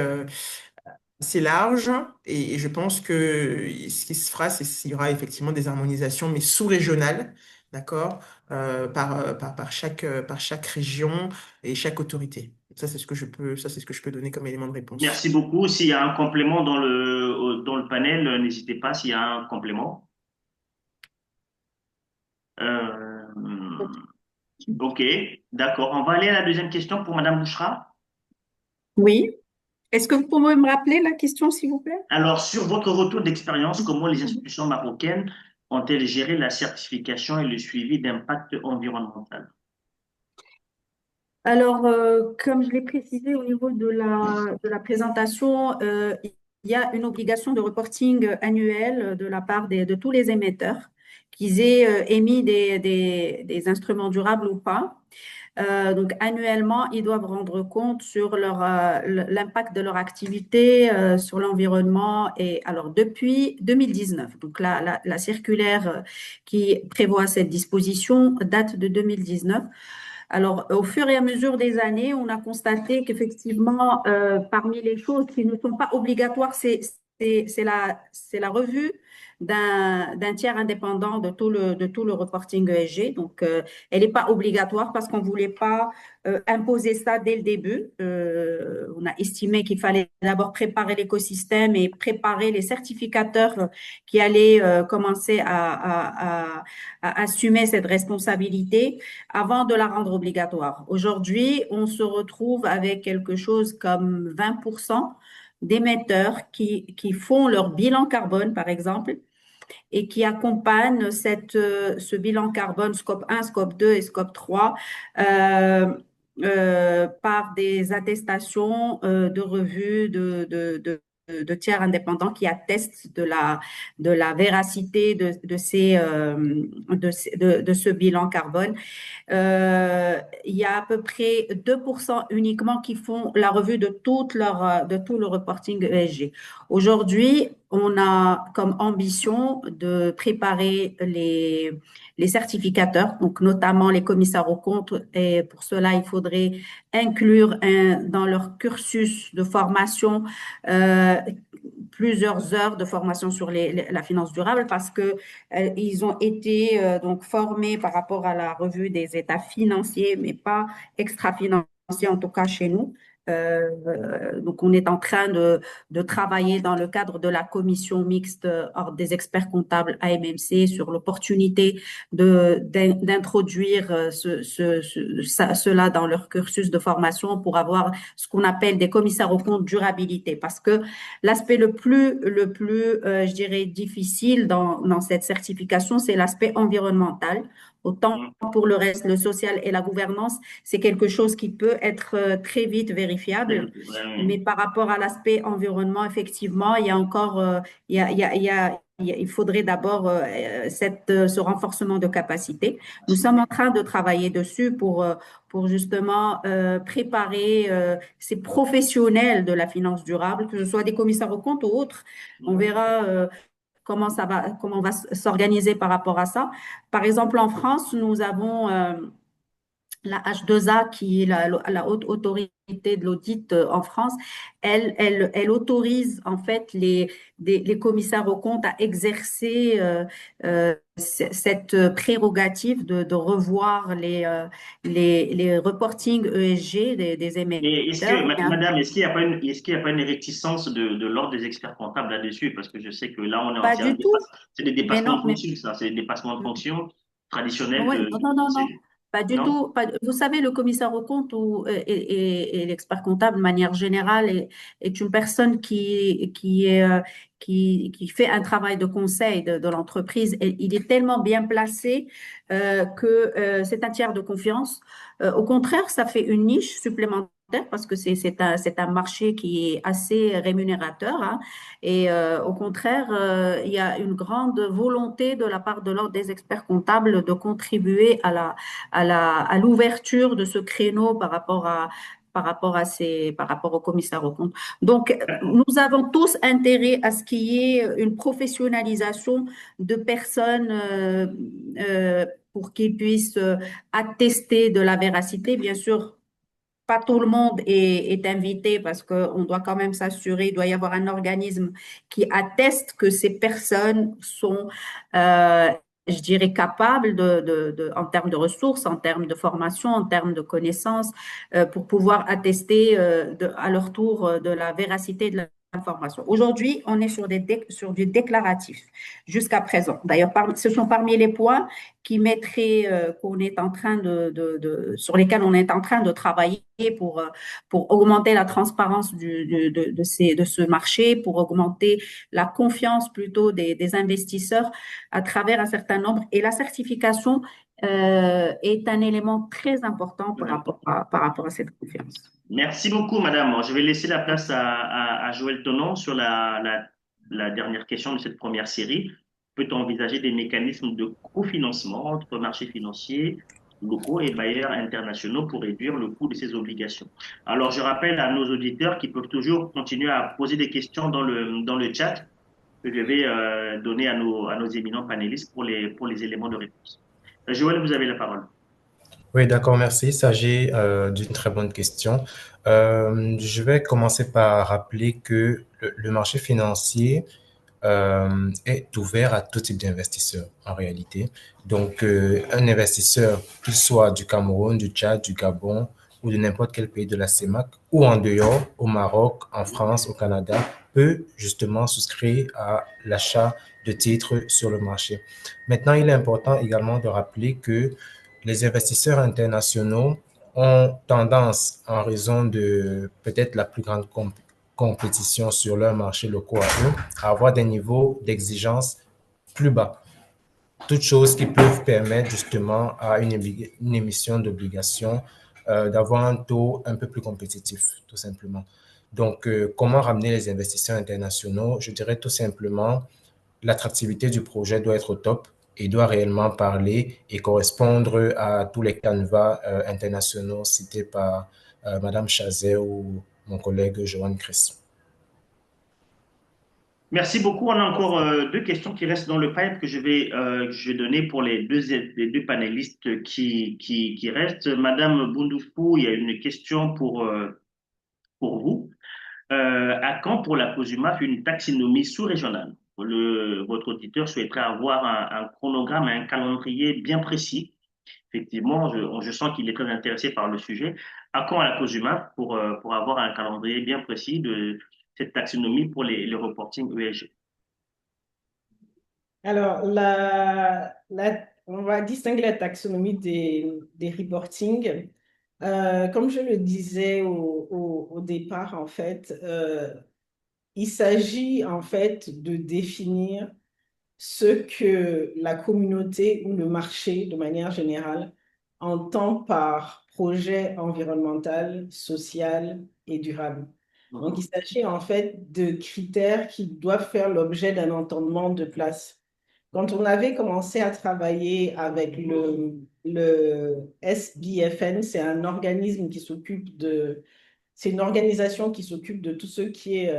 large et je pense que ce qui se fera, c'est qu'il y aura effectivement des harmonisations, mais sous-régionales, d'accord, par chaque région et chaque autorité. Ça, c'est ce que je peux donner comme élément de
Merci
réponse.
beaucoup. S'il y a un complément dans le panel, n'hésitez pas s'il y a un complément. Euh, ok, d'accord. On va aller à la deuxième question pour Madame Bouchra.
Oui. Est-ce que vous pouvez me rappeler la question, s'il vous plaît?
Alors, sur votre retour d'expérience, comment les institutions marocaines ont-elles géré la certification et le suivi d'impact environnemental?
Alors, comme je l'ai précisé au niveau de la présentation, il y a une obligation de reporting annuel de la part de tous les émetteurs, qu'ils aient émis des instruments durables ou pas. Donc, annuellement, ils doivent rendre compte sur l'impact de leur activité sur l'environnement. Et alors, depuis 2019, donc la circulaire qui prévoit cette disposition date de 2019. Alors, au fur et à mesure des années, on a constaté qu'effectivement, parmi les choses qui ne sont pas obligatoires, c'est la revue d'un tiers indépendant de tout le reporting ESG. Donc, elle n'est pas obligatoire parce qu'on ne voulait pas imposer ça dès le début. On a estimé qu'il fallait d'abord préparer l'écosystème et préparer les certificateurs qui allaient commencer à assumer cette responsabilité avant de la rendre obligatoire. Aujourd'hui, on se retrouve avec quelque chose comme 20% d'émetteurs qui font leur bilan carbone, par exemple, et qui accompagnent ce bilan carbone scope 1, scope 2 et scope 3 euh, par des attestations de revues de tiers indépendants qui attestent de la véracité de ce bilan carbone. Il y a à peu près 2% uniquement qui font la revue de de tout le reporting ESG. Aujourd'hui, on a comme ambition de préparer les certificateurs, donc notamment les commissaires aux comptes, et pour cela, il faudrait inclure dans leur cursus de formation plusieurs heures de formation sur la finance durable parce que ils ont été donc formés par rapport à la revue des états financiers, mais pas extra-financiers, en tout cas chez nous. Donc, on est en train de travailler dans le cadre de la commission mixte des experts comptables AMMC sur l'opportunité d'introduire cela dans leur cursus de formation pour avoir ce qu'on appelle des commissaires aux comptes durabilité. Parce que l'aspect le plus je dirais, difficile dans cette certification, c'est l'aspect environnemental. Autant pour le reste, le social et la gouvernance, c'est quelque chose qui peut être très vite vérifiable. Mais par rapport à l'aspect environnement, effectivement, il y a encore, il faudrait d'abord ce renforcement de capacité. Nous sommes en train de travailler dessus pour justement préparer ces professionnels de la finance durable, que ce soit des commissaires aux comptes ou autres. On verra comment on va s'organiser par rapport à ça. Par exemple, en France, nous avons la H2A, qui est la haute autorité de l'audit en France, elle autorise en fait les commissaires aux comptes à exercer cette prérogative de revoir les reportings ESG des
Mais
émetteurs.
madame, est-ce qu'il n'y a pas une réticence de l'ordre des experts comptables là-dessus? Parce que je sais que là,
Pas du tout.
c'est des
Mais
dépassements
non,
de
mais
fonction, ça. C'est des dépassements de fonction traditionnels
ouais, non, non, non, pas du
non?
tout. Vous savez, le commissaire aux comptes et l'expert comptable, de manière générale, est une personne qui fait un travail de conseil de l'entreprise. Et il est tellement bien placé que c'est un tiers de confiance. Au contraire, ça fait une niche supplémentaire parce que c'est un marché qui est assez rémunérateur, hein. Et au contraire, il y a une grande volonté de la part de l'ordre des experts comptables de contribuer à l'ouverture de ce créneau par rapport au commissaire aux comptes. Donc, nous avons tous intérêt à ce qu'il y ait une professionnalisation de personnes pour qu'ils puissent attester de la véracité. Bien sûr, pas tout le monde est invité parce qu'on doit quand même s'assurer, il doit y avoir un organisme qui atteste que ces personnes sont, euh, je dirais, capables en termes de ressources, en termes de formation, en termes de connaissances, pour pouvoir attester à leur tour de la véracité de l'information. Aujourd'hui, on est sur du déclaratif jusqu'à présent. D'ailleurs, ce sont parmi les points qui mettraient, qu'on est en train sur lesquels on est en train de travailler pour augmenter la transparence de ce marché, pour augmenter la confiance plutôt des investisseurs à travers un certain nombre. Et la certification est un élément très important par rapport à cette confiance.
Merci beaucoup, madame. Je vais laisser la place à Joël Tonon sur la dernière question de cette première série. Peut-on envisager des mécanismes de cofinancement entre marchés financiers locaux et bailleurs internationaux pour réduire le coût de ces obligations? Alors, je rappelle à nos auditeurs qu'ils peuvent toujours continuer à poser des questions dans le chat que je vais donner à nos éminents panélistes pour les éléments de réponse. Joël, vous avez la parole.
Oui, d'accord, merci. Il s'agit d'une très bonne question. Je vais commencer par rappeler que le marché financier est ouvert à tout type d'investisseurs en réalité. Donc, un investisseur, qu'il soit du Cameroun, du Tchad, du Gabon ou de n'importe quel pays de la CEMAC ou en dehors, au Maroc, en France, au Canada, peut justement souscrire à l'achat de titres sur le marché. Maintenant, il est important également de rappeler que les investisseurs internationaux ont tendance, en raison de peut-être la plus grande compétition sur leurs marchés locaux à eux, à avoir des niveaux d'exigence plus bas. Toutes choses qui peuvent permettre justement à une émission d'obligations d'avoir un taux un peu plus compétitif, tout simplement. Donc, comment ramener les investisseurs internationaux? Je dirais tout simplement, l'attractivité du projet doit être au top et doit réellement parler et correspondre à tous les canevas internationaux cités par Madame Chazet ou mon collègue Joanne Chris.
Merci beaucoup. On a encore deux questions qui restent dans le pipe que je vais donner pour les deux panélistes qui restent. Madame Boundoufou, il y a une question pour vous. À quand pour la COSUMAF une taxinomie sous-régionale? Votre auditeur souhaiterait avoir un chronogramme et un calendrier bien précis. Effectivement, je sens qu'il est très intéressé par le sujet. À quand à la COSUMAF pour avoir un calendrier bien précis de cette taxonomie pour les reporting ESG?
Alors, on va distinguer la taxonomie des reporting. Comme je le disais au départ, en fait, il s'agit en fait de définir ce que la communauté ou le marché, de manière générale, entend par projet environnemental, social et durable. Donc, il s'agit en fait de critères qui doivent faire l'objet d'un entendement de place. Quand on avait commencé à travailler avec le SBFN, c'est une organisation qui s'occupe de tout ce qui est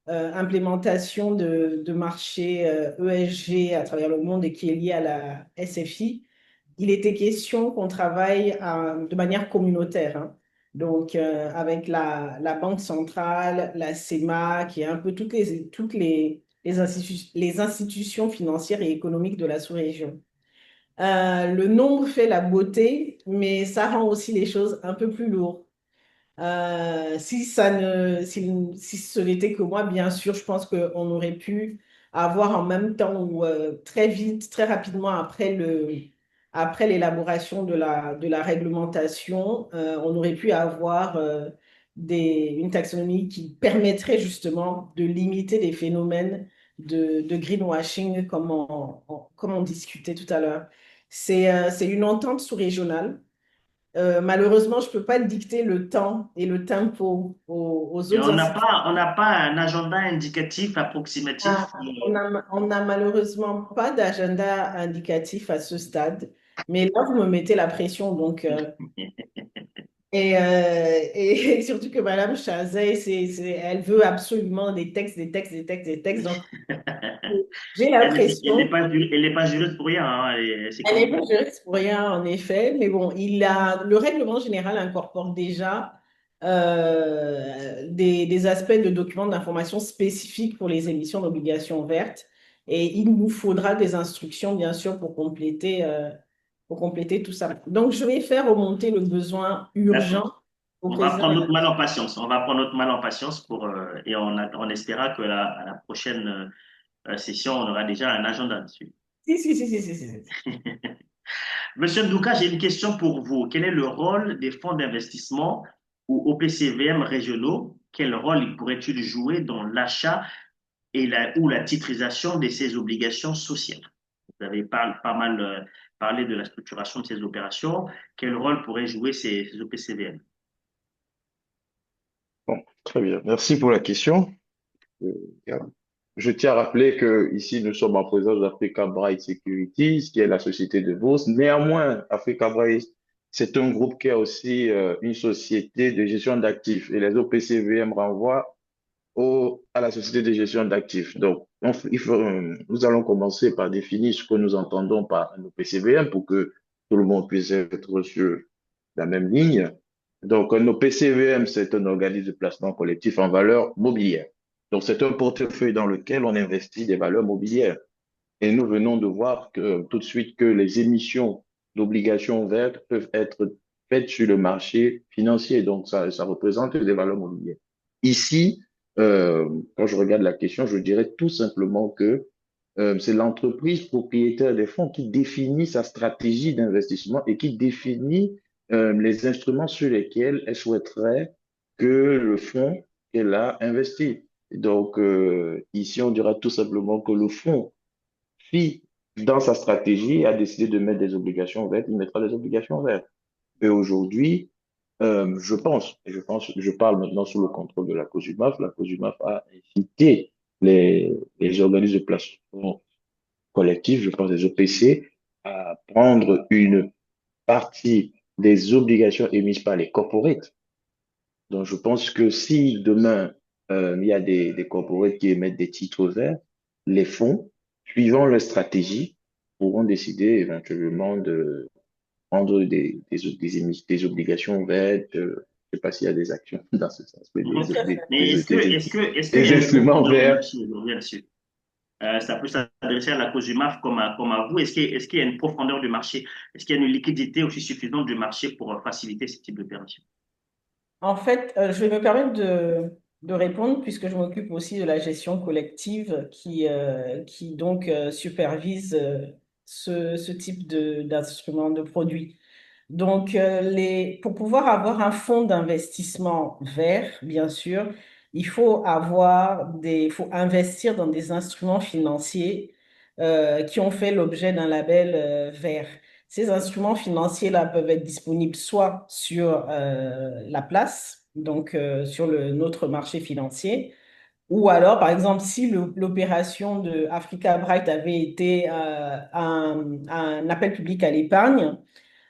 implémentation de marchés ESG à travers le monde et qui est lié à la SFI. Il était question qu'on travaille de manière communautaire, hein. Donc, avec la Banque centrale, la CEMA, qui est un peu les institutions financières et économiques de la sous-région. Le nombre fait la beauté, mais ça rend aussi les choses un peu plus lourdes. Si ce n'était que moi, bien sûr, je pense qu'on aurait pu avoir en même temps ou très vite, très rapidement après l'élaboration de la réglementation, on aurait pu avoir une taxonomie qui permettrait justement de limiter les phénomènes de greenwashing comme on discutait tout à l'heure. C'est une entente sous-régionale. Malheureusement, je ne peux pas dicter le temps et le tempo aux
Et
autres institutions.
on n'a pas un agenda indicatif approximatif.
On n'a malheureusement pas d'agenda indicatif à ce stade, mais là, vous me mettez la pression. Donc, et surtout que Madame Chazet, elle veut absolument des textes, des textes, des textes, des textes. Donc, j'ai la pression.
Elle n'est pas juriste pour rien, hein.
Elle n'est pas juriste pour rien, en effet, mais bon, le règlement général incorpore déjà des aspects de documents d'information spécifiques pour les émissions d'obligations vertes. Et il nous faudra des instructions, bien sûr, pour compléter tout ça. Donc, je vais faire remonter le besoin urgent au
On va
président.
prendre notre mal en patience. On va prendre notre mal en patience et on espérera que à la prochaine session, on aura déjà un agenda dessus.
Si.
Monsieur Ndouka, j'ai une question pour vous. Quel est le rôle des fonds d'investissement ou OPCVM régionaux? Quel rôle pourraient-ils jouer dans l'achat ou la titrisation de ces obligations sociales? Vous avez pas mal parlé de la structuration de ces opérations. Quel rôle pourraient jouer ces OPCVM?
Bon, très bien. Merci pour la question. Euh, Je tiens à rappeler que ici nous sommes en présence d'Africa Bright Securities, qui est la société de bourse. Néanmoins, Africa Bright, c'est un groupe qui a aussi une société de gestion d'actifs. Et les OPCVM renvoient à la société de gestion d'actifs. Donc, nous allons commencer par définir ce que nous entendons par un OPCVM pour que tout le monde puisse être sur la même ligne. Donc, un OPCVM, c'est un organisme de placement collectif en valeur mobilière. Donc, c'est un portefeuille dans lequel on investit des valeurs mobilières. Et nous venons de voir tout de suite que les émissions d'obligations vertes peuvent être faites sur le marché financier. Donc, ça représente des valeurs mobilières. Ici, quand je regarde la question, je dirais tout simplement que c'est l'entreprise propriétaire des fonds qui définit sa stratégie d'investissement et qui définit les instruments sur lesquels elle souhaiterait que le fonds qu'elle a investi. Donc, ici, on dira tout simplement que le fonds, si dans sa stratégie, a décidé de mettre des obligations vertes, il mettra des obligations vertes. Et aujourd'hui, je parle maintenant sous le contrôle de la COSUMAF. La COSUMAF a incité les organismes de placement collectif, je pense des OPC, à prendre une partie des obligations émises par les corporates. Donc, je pense que si demain, il y a des corporates qui émettent des titres verts, les fonds, suivant leur stratégie, pourront décider éventuellement de prendre des obligations vertes. Je ne sais pas s'il y a des actions dans ce sens, mais
Mais est-ce qu'il y
des
a
instruments verts.
Ça peut s'adresser à la COSUMAF comme à vous. Est-ce qu'il y a une profondeur du marché? Est-ce qu'il y a une liquidité aussi suffisante du marché pour faciliter ce type d'opération?
En fait, je vais me permettre de répondre puisque je m'occupe aussi de la gestion collective qui donc supervise ce type d'instrument, de produit. Donc, pour pouvoir avoir un fonds d'investissement vert, bien sûr, il faut investir dans des instruments financiers qui ont fait l'objet d'un label vert. Ces instruments financiers-là peuvent être disponibles soit sur la place, donc sur notre marché financier, ou alors, par exemple, si l'opération de Africa Bright avait été un appel public à l'épargne,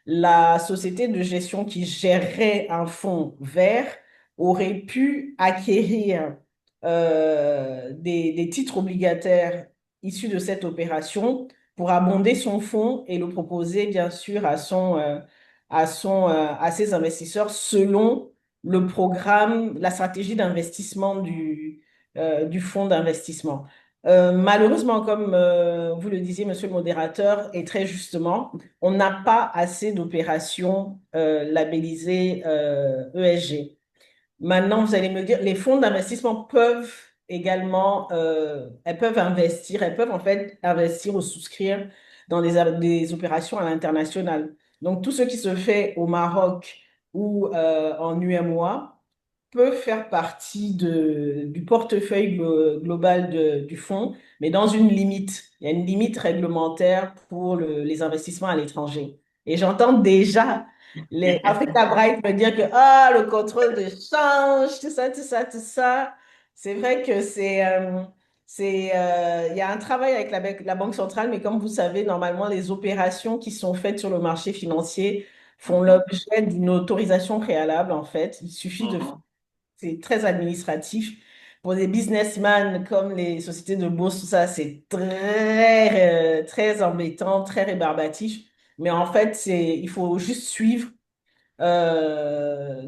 la société de gestion qui gérerait un fonds vert aurait pu acquérir des titres obligataires issus de cette opération pour abonder son fonds et le proposer, bien sûr, à ses investisseurs selon le programme, la stratégie d'investissement du fonds d'investissement. Malheureusement, comme vous le disiez, monsieur le modérateur, et très justement, on n'a pas assez d'opérations labellisées ESG. Maintenant, vous allez me dire, les fonds d'investissement peuvent également, elles peuvent investir, elles peuvent en fait investir ou souscrire dans des opérations à l'international. Donc, tout ce qui se fait au Maroc ou en UMOA peut faire partie du portefeuille global du fonds, mais dans une limite. Il y a une limite réglementaire pour les investissements à l'étranger. Et j'entends déjà les Africa Bright me dire que le contrôle de change, tout ça, tout ça, tout ça. C'est vrai que il y a un travail avec la Banque centrale, mais comme vous savez, normalement, les opérations qui sont faites sur le marché financier font l'objet d'une autorisation préalable, en fait. Il suffit de c'est très administratif. Pour des businessmen comme les sociétés de bourse, tout ça, c'est très embêtant, très rébarbatif. Mais en fait, il faut juste suivre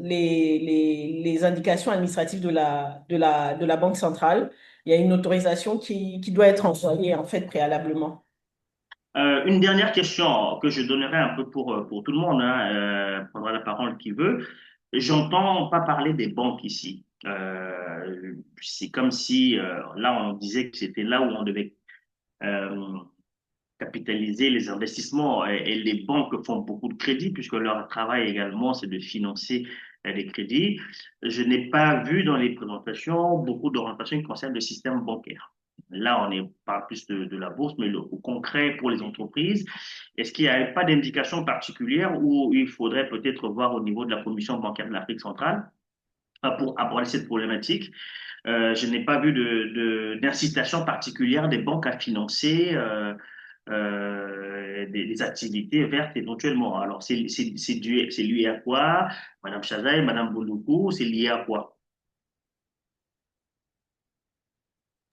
les indications administratives de la Banque centrale. Il y a une autorisation qui doit être envoyée, en fait, préalablement.
Une dernière question que je donnerai un peu pour tout le monde, hein, prendra la parole qui veut. J'entends pas parler des banques ici. C'est comme si là on disait que c'était là où on devait euh, capitaliser les investissements et les banques font beaucoup de crédits puisque leur travail également c'est de financer les crédits. Je n'ai pas vu dans les présentations beaucoup d'orientations qui concernent le système bancaire. Là, on est pas plus de la bourse, mais au concret pour les entreprises. Est-ce qu'il n'y a pas d'indication particulière où il faudrait peut-être voir au niveau de la Commission bancaire de l'Afrique centrale pour aborder cette problématique? Je n'ai pas vu d'incitation particulière des banques à financer des activités vertes éventuellement. Alors, c'est lié à quoi, Madame Chazaï, Madame Bouloukou, c'est lié à quoi?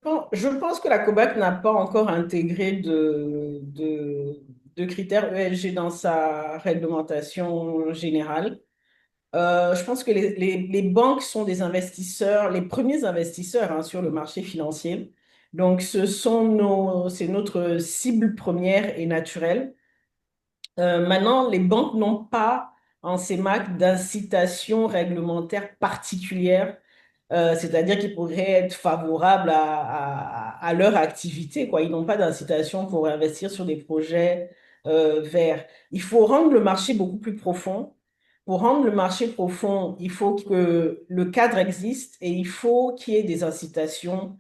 Bon, je pense que la COBAC n'a pas encore intégré de critères ESG dans sa réglementation générale. Je pense que les banques sont des investisseurs, les premiers investisseurs hein, sur le marché financier. Donc, c'est notre cible première et naturelle. Maintenant, les banques n'ont pas en CEMAC d'incitation réglementaire particulière, c'est-à-dire qu'ils pourraient être favorables à leur activité, quoi. Ils n'ont pas d'incitation pour investir sur des projets verts. Il faut rendre le marché beaucoup plus profond. Pour rendre le marché profond, il faut que le cadre existe et il faut qu'il y ait des incitations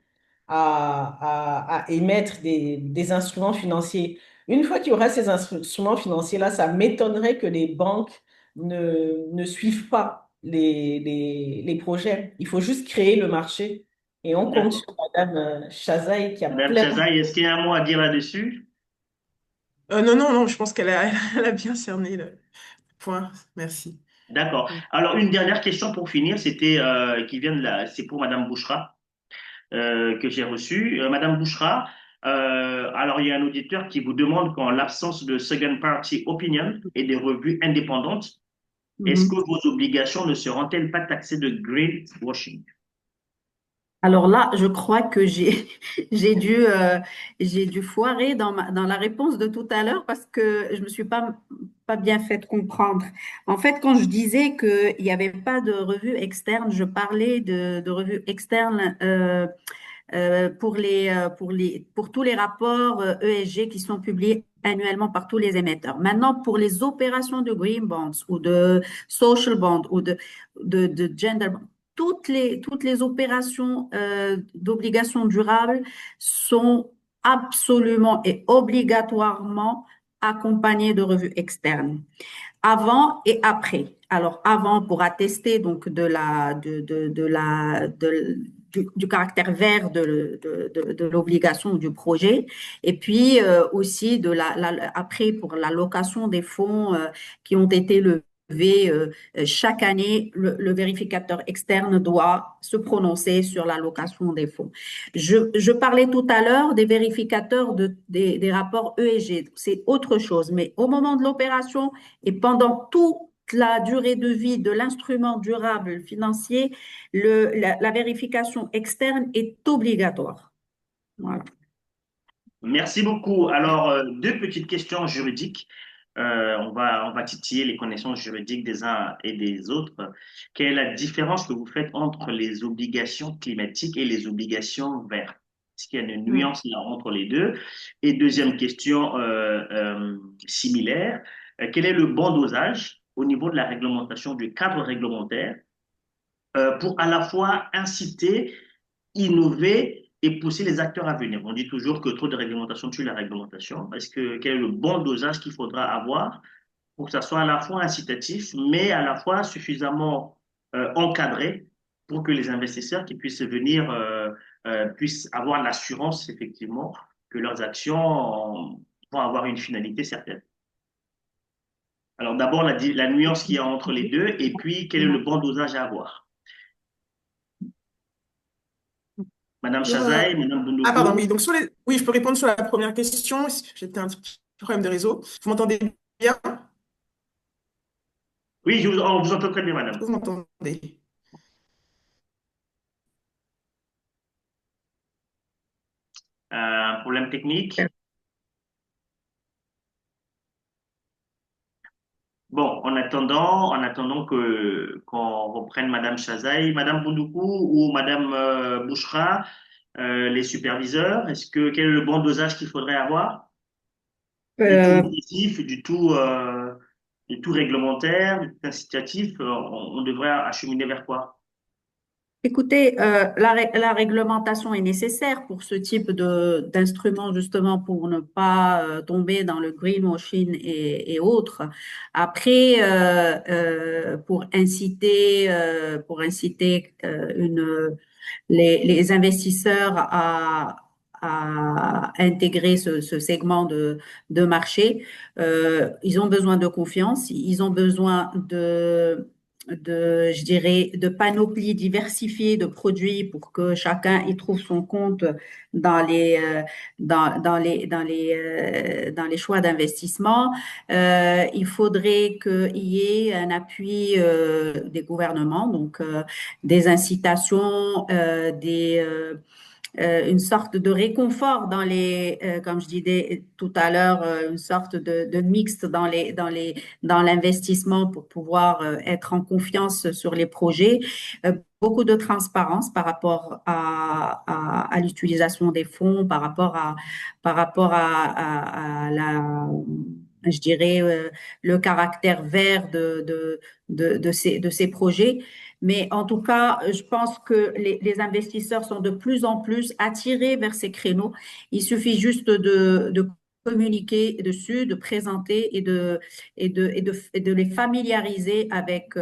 à émettre des instruments financiers. Une fois qu'il y aura ces instruments financiers-là, ça m'étonnerait que les banques ne suivent pas les projets. Il faut juste créer le marché. Et on compte sur
D'accord.
Madame Chazaï qui a
Madame
plein.
Chazaï, est-ce qu'il y a un mot à dire là-dessus?
Non, non, non, je pense qu'elle a, elle a bien cerné le point. Merci.
D'accord. Alors, une dernière question pour finir, c'était qui vient de là, c'est pour Madame Bouchra que j'ai reçue. Madame Bouchra, alors il y a un auditeur qui vous demande qu'en l'absence de second party opinion et des revues indépendantes, est-ce que
Mhm.
vos obligations ne seront-elles pas taxées de greenwashing?
Alors là, je crois que j'ai j'ai dû foirer dans la réponse de tout à l'heure parce que je me suis pas bien fait comprendre. En fait, quand je disais qu'il n'y avait pas de revue externe, je parlais de revue externe pour tous les rapports ESG qui sont publiés annuellement par tous les émetteurs. Maintenant, pour les opérations de green bonds ou de social bonds ou de gender bonds, toutes les opérations d'obligations durables sont absolument et obligatoirement accompagnées de revues externes avant et après. Alors, avant, pour attester donc du caractère vert de l'obligation du projet, et puis aussi après pour l'allocation des fonds qui ont été levés chaque année, le vérificateur externe doit se prononcer sur l'allocation des fonds. Je parlais tout à l'heure des vérificateurs des rapports ESG, c'est autre chose, mais au moment de l'opération, et pendant toute la durée de vie de l'instrument durable financier, la vérification externe est obligatoire. Voilà.
Merci beaucoup. Alors, deux petites questions juridiques. On va titiller les connaissances juridiques des uns et des autres. Quelle est la différence que vous faites entre les obligations climatiques et les obligations vertes? Est-ce qu'il y a une nuance là entre les deux? Et deuxième question similaire, quel est le bon dosage au niveau de la réglementation, du cadre réglementaire, pour à la fois inciter, innover et pousser les acteurs à venir? On dit toujours que trop de réglementation tue la réglementation. Quel est le bon dosage qu'il faudra avoir pour que ça soit à la fois incitatif, mais à la fois suffisamment encadré pour que les investisseurs qui puissent venir puissent avoir l'assurance, effectivement, que leurs actions vont avoir une finalité certaine. Alors d'abord, la nuance qu'il y a entre les deux, et puis quel est le bon dosage à avoir? Madame Chazaï, Madame Boundougou.
Ah, pardon, oui. Donc, oui, je peux répondre sur la première question. J'étais un petit problème de réseau. Vous m'entendez bien?
Oui, on vous entend très bien, madame.
Vous m'entendez?
Problème technique. Bon, en attendant qu'on reprenne Madame Chazaï, Madame Boundoukou ou Madame Bouchra, les superviseurs, quel est le bon dosage qu'il faudrait avoir? Du tout incitatif, du tout réglementaire, du tout incitatif, on devrait acheminer vers quoi?
Écoutez, la réglementation est nécessaire pour ce type d'instrument, justement, pour ne pas tomber dans le greenwashing et autres. Après, pour inciter les investisseurs à intégrer ce segment de marché, ils ont besoin de confiance, ils ont besoin je dirais, de panoplie diversifiée de produits pour que chacun y trouve son compte dans les choix d'investissement. Il faudrait qu'il y ait un appui des gouvernements, donc des incitations, une sorte de réconfort comme je disais tout à l'heure, une sorte de mixte dans l'investissement pour pouvoir être en confiance sur les projets. Beaucoup de transparence par rapport à l'utilisation des fonds, par rapport à je dirais, le caractère vert de ces projets. Mais en tout cas, je pense que les investisseurs sont de plus en plus attirés vers ces créneaux. Il suffit juste de communiquer dessus, de présenter et de les familiariser avec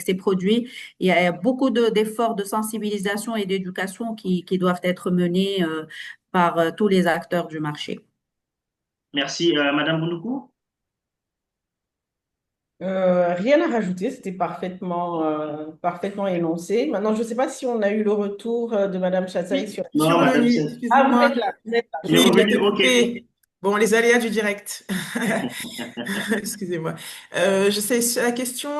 ces produits. Il y a beaucoup d'efforts de sensibilisation et d'éducation qui doivent être menés par tous les acteurs du marché.
Merci. Madame Bounoukou?
Rien à rajouter, c'était parfaitement énoncé. Maintenant, je ne sais pas si on a eu le retour de Madame Chazaï sur...
Je suis
Non, madame,
revenue,
Ah, vous
excusez-moi.
êtes là, vous êtes là.
il est
Oui, j'ai
revenu,
été
ok.
coupée. Bon, les aléas du direct. Excusez-moi. Je sais, c'était la question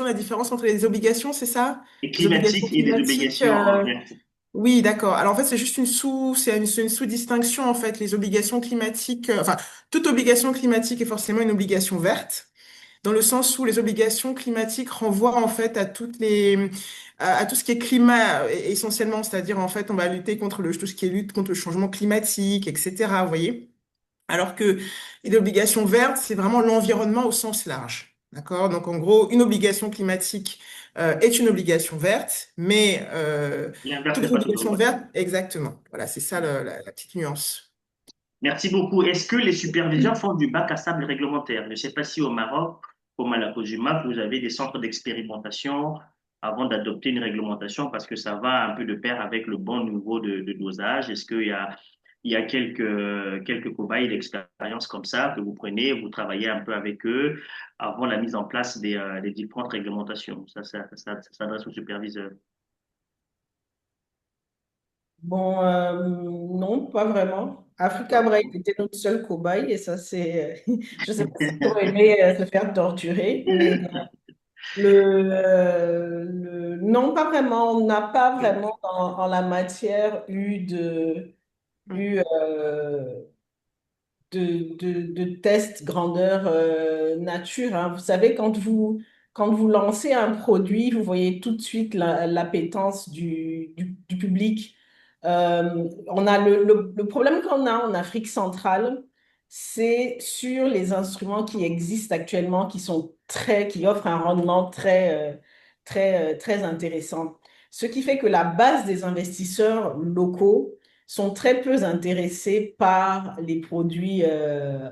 de la différence entre les obligations, c'est ça?
Et
Les obligations
climatique et des
climatiques.
obligations vertes.
Oui, d'accord. Alors en fait, c'est juste c'est une sous-distinction en fait. Les obligations climatiques, enfin, toute obligation climatique est forcément une obligation verte, dans le sens où les obligations climatiques renvoient en fait à tout ce qui est climat essentiellement, c'est-à-dire en fait, on va lutter contre tout ce qui est lutte contre le changement climatique, etc. Vous voyez? Alors que les obligations vertes, c'est vraiment l'environnement au sens large. D'accord? Donc, en gros, une obligation climatique est une obligation verte, mais
L'inverse
toute
n'est pas toujours
obligation
vrai.
verte, exactement. Voilà, c'est ça la petite nuance.
Merci beaucoup. Est-ce que les superviseurs font du bac à sable réglementaire? Je ne sais pas si au Maroc, comme à la COJUMAP, vous avez des centres d'expérimentation avant d'adopter une réglementation parce que ça va un peu de pair avec le bon niveau de dosage. Est-ce il y a quelques cobayes d'expérience comme ça que vous prenez, vous travaillez un peu avec eux avant la mise en place des différentes réglementations? Ça s'adresse aux superviseurs.
Bon, non, pas vraiment. Africa
Ah,
Bright était notre seul cobaye et ça, c'est. Je sais pas s'ils auraient aimé se faire torturer, mais non, pas vraiment. On n'a pas vraiment en la matière eu de test grandeur nature, hein. Vous savez, quand vous lancez un produit, vous voyez tout de suite l'appétence du public. On a le problème qu'on a en Afrique centrale, c'est sur les instruments qui existent actuellement, qui offrent un rendement très intéressant. Ce qui fait que la base des investisseurs locaux sont très peu intéressés par les produits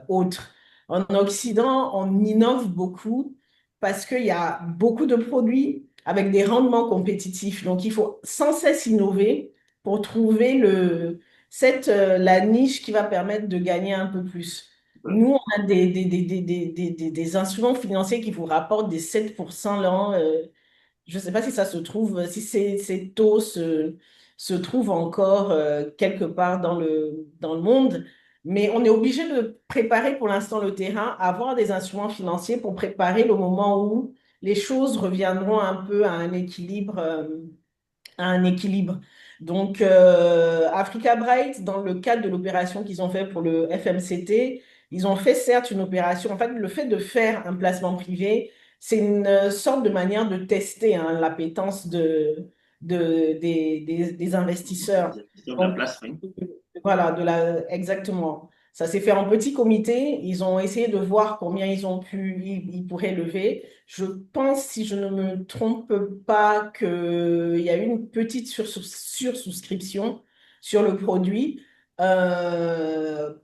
autres. En Occident, on innove beaucoup parce qu'il y a beaucoup de produits avec des rendements compétitifs. Donc, il faut sans cesse innover pour trouver la niche qui va permettre de gagner un peu plus. Nous, on a des instruments financiers qui vous rapportent des 7% là, je ne sais pas si ça se trouve, si ces taux se trouvent encore quelque part dans le monde, mais on est obligé de préparer pour l'instant le terrain, avoir des instruments financiers pour préparer le moment où les choses reviendront un peu à un équilibre. Donc, Africa Bright, dans le cadre de l'opération qu'ils ont fait pour le FMCT, ils ont fait certes une opération. En fait, le fait de faire un placement privé, c'est une sorte de manière de tester hein, l'appétence des investisseurs.
Les investisseurs de la
Donc,
place, oui.
voilà, exactement. Ça s'est fait en petit comité. Ils ont essayé de voir combien ils pourraient lever. Je pense, si je ne me trompe pas, qu'il y a eu une petite sursouscription sur le produit. Euh,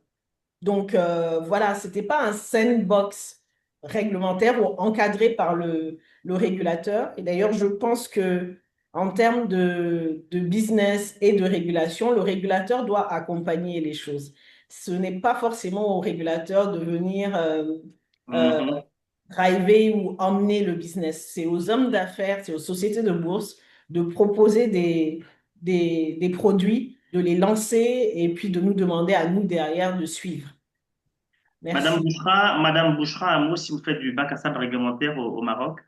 donc voilà, c'était pas un sandbox réglementaire ou encadré par le régulateur. Et d'ailleurs, je pense que en termes de business et de régulation, le régulateur doit accompagner les choses. Ce n'est pas forcément au régulateur de venir euh,
Mhm.
driver ou emmener le business. C'est aux hommes d'affaires, c'est aux sociétés de bourse de proposer des produits, de les lancer et puis de nous demander à nous derrière de suivre. Merci.
Madame Bouchra, un mot si vous faites du bac à sable réglementaire au Maroc.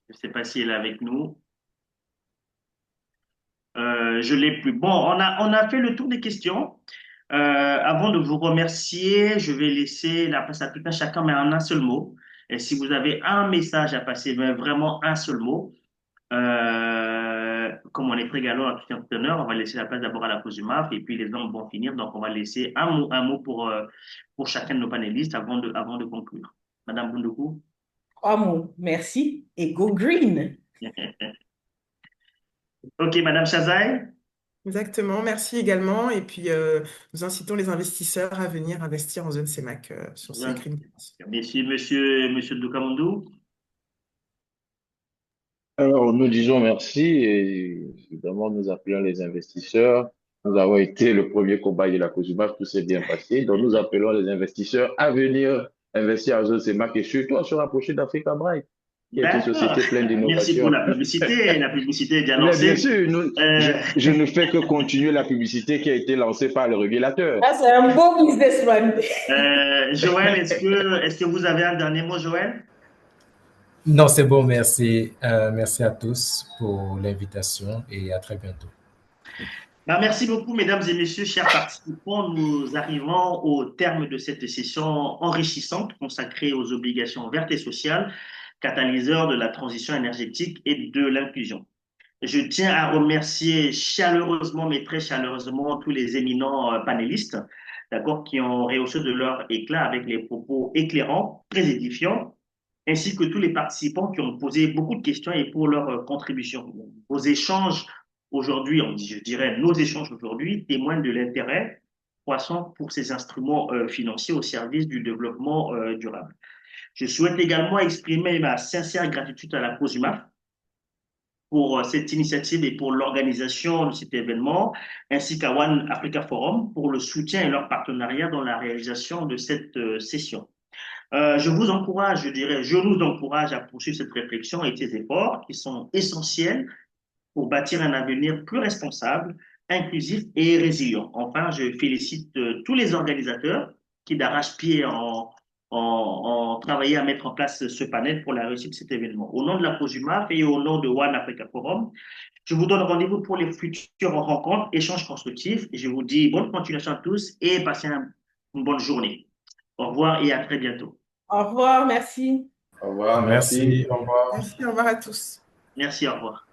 Je ne sais pas si elle est avec nous. Je l'ai plus. Bon, on a fait le tour des questions. Avant de vous remercier, je vais laisser la place à tout un chacun, mais en un seul mot. Et si vous avez un message à passer, mais vraiment un seul mot, comme on est très galant à tout entrepreneur, on va laisser la place d'abord à la cause du MAF et puis les hommes vont finir. Donc, on va laisser un mot pour chacun de nos panélistes avant de conclure. Madame Boundoukou.
3 mots. Merci et go green.
OK, Madame Chazaï.
Exactement, merci également. Et puis, nous incitons les investisseurs à venir investir en zone CEMAC sur ces green bonds.
Merci, monsieur Doukamundou.
Alors, nous disons merci et évidemment, nous appelons les investisseurs. Nous avons été le premier cobaye de la COJUMAF, tout s'est bien passé. Donc, nous appelons les investisseurs à venir investir en zone CEMAC et surtout à se rapprocher d'Africa Bright, qui est une
D'accord.
société pleine
Merci pour
d'innovation.
la publicité. La publicité est déjà
Mais bien
lancée.
sûr, je ne fais que continuer la publicité qui a été lancée par le régulateur.
Ah, c'est un beau businessman.
Joël, est-ce que vous avez un dernier mot, Joël?
Non, c'est bon, merci. Merci à tous pour l'invitation et à très bientôt.
Merci beaucoup, mesdames et messieurs, chers participants. Nous arrivons au terme de cette session enrichissante consacrée aux obligations vertes et sociales, catalyseurs de la transition énergétique et de l'inclusion. Je tiens à remercier chaleureusement, mais très chaleureusement, tous les éminents panélistes d'accord, qui ont rehaussé de leur éclat avec les propos éclairants, très édifiants, ainsi que tous les participants qui ont posé beaucoup de questions et pour leur contribution. Vos échanges aujourd'hui, je dirais nos échanges aujourd'hui, témoignent de l'intérêt croissant pour ces instruments financiers au service du développement durable. Je souhaite également exprimer ma sincère gratitude à la COSUMAF pour cette initiative et pour l'organisation de cet événement, ainsi qu'à One Africa Forum pour le soutien et leur partenariat dans la réalisation de cette session. Je vous encourage, je dirais, je nous encourage à poursuivre cette réflexion et ces efforts qui sont essentiels pour bâtir un avenir plus responsable, inclusif et résilient. Enfin, je félicite tous les organisateurs qui d'arrache-pied ont travaillé à mettre en place ce panel pour la réussite de cet événement. Au nom de la COSUMAF et au nom de One Africa Forum, je vous donne rendez-vous pour les futures rencontres, échanges constructifs. Et je vous dis bonne continuation à tous et passez une bonne journée. Au revoir et à très bientôt.
Au revoir, merci.
Au revoir,
Merci,
merci.
au revoir.
Merci, au revoir à tous.
Merci, au revoir.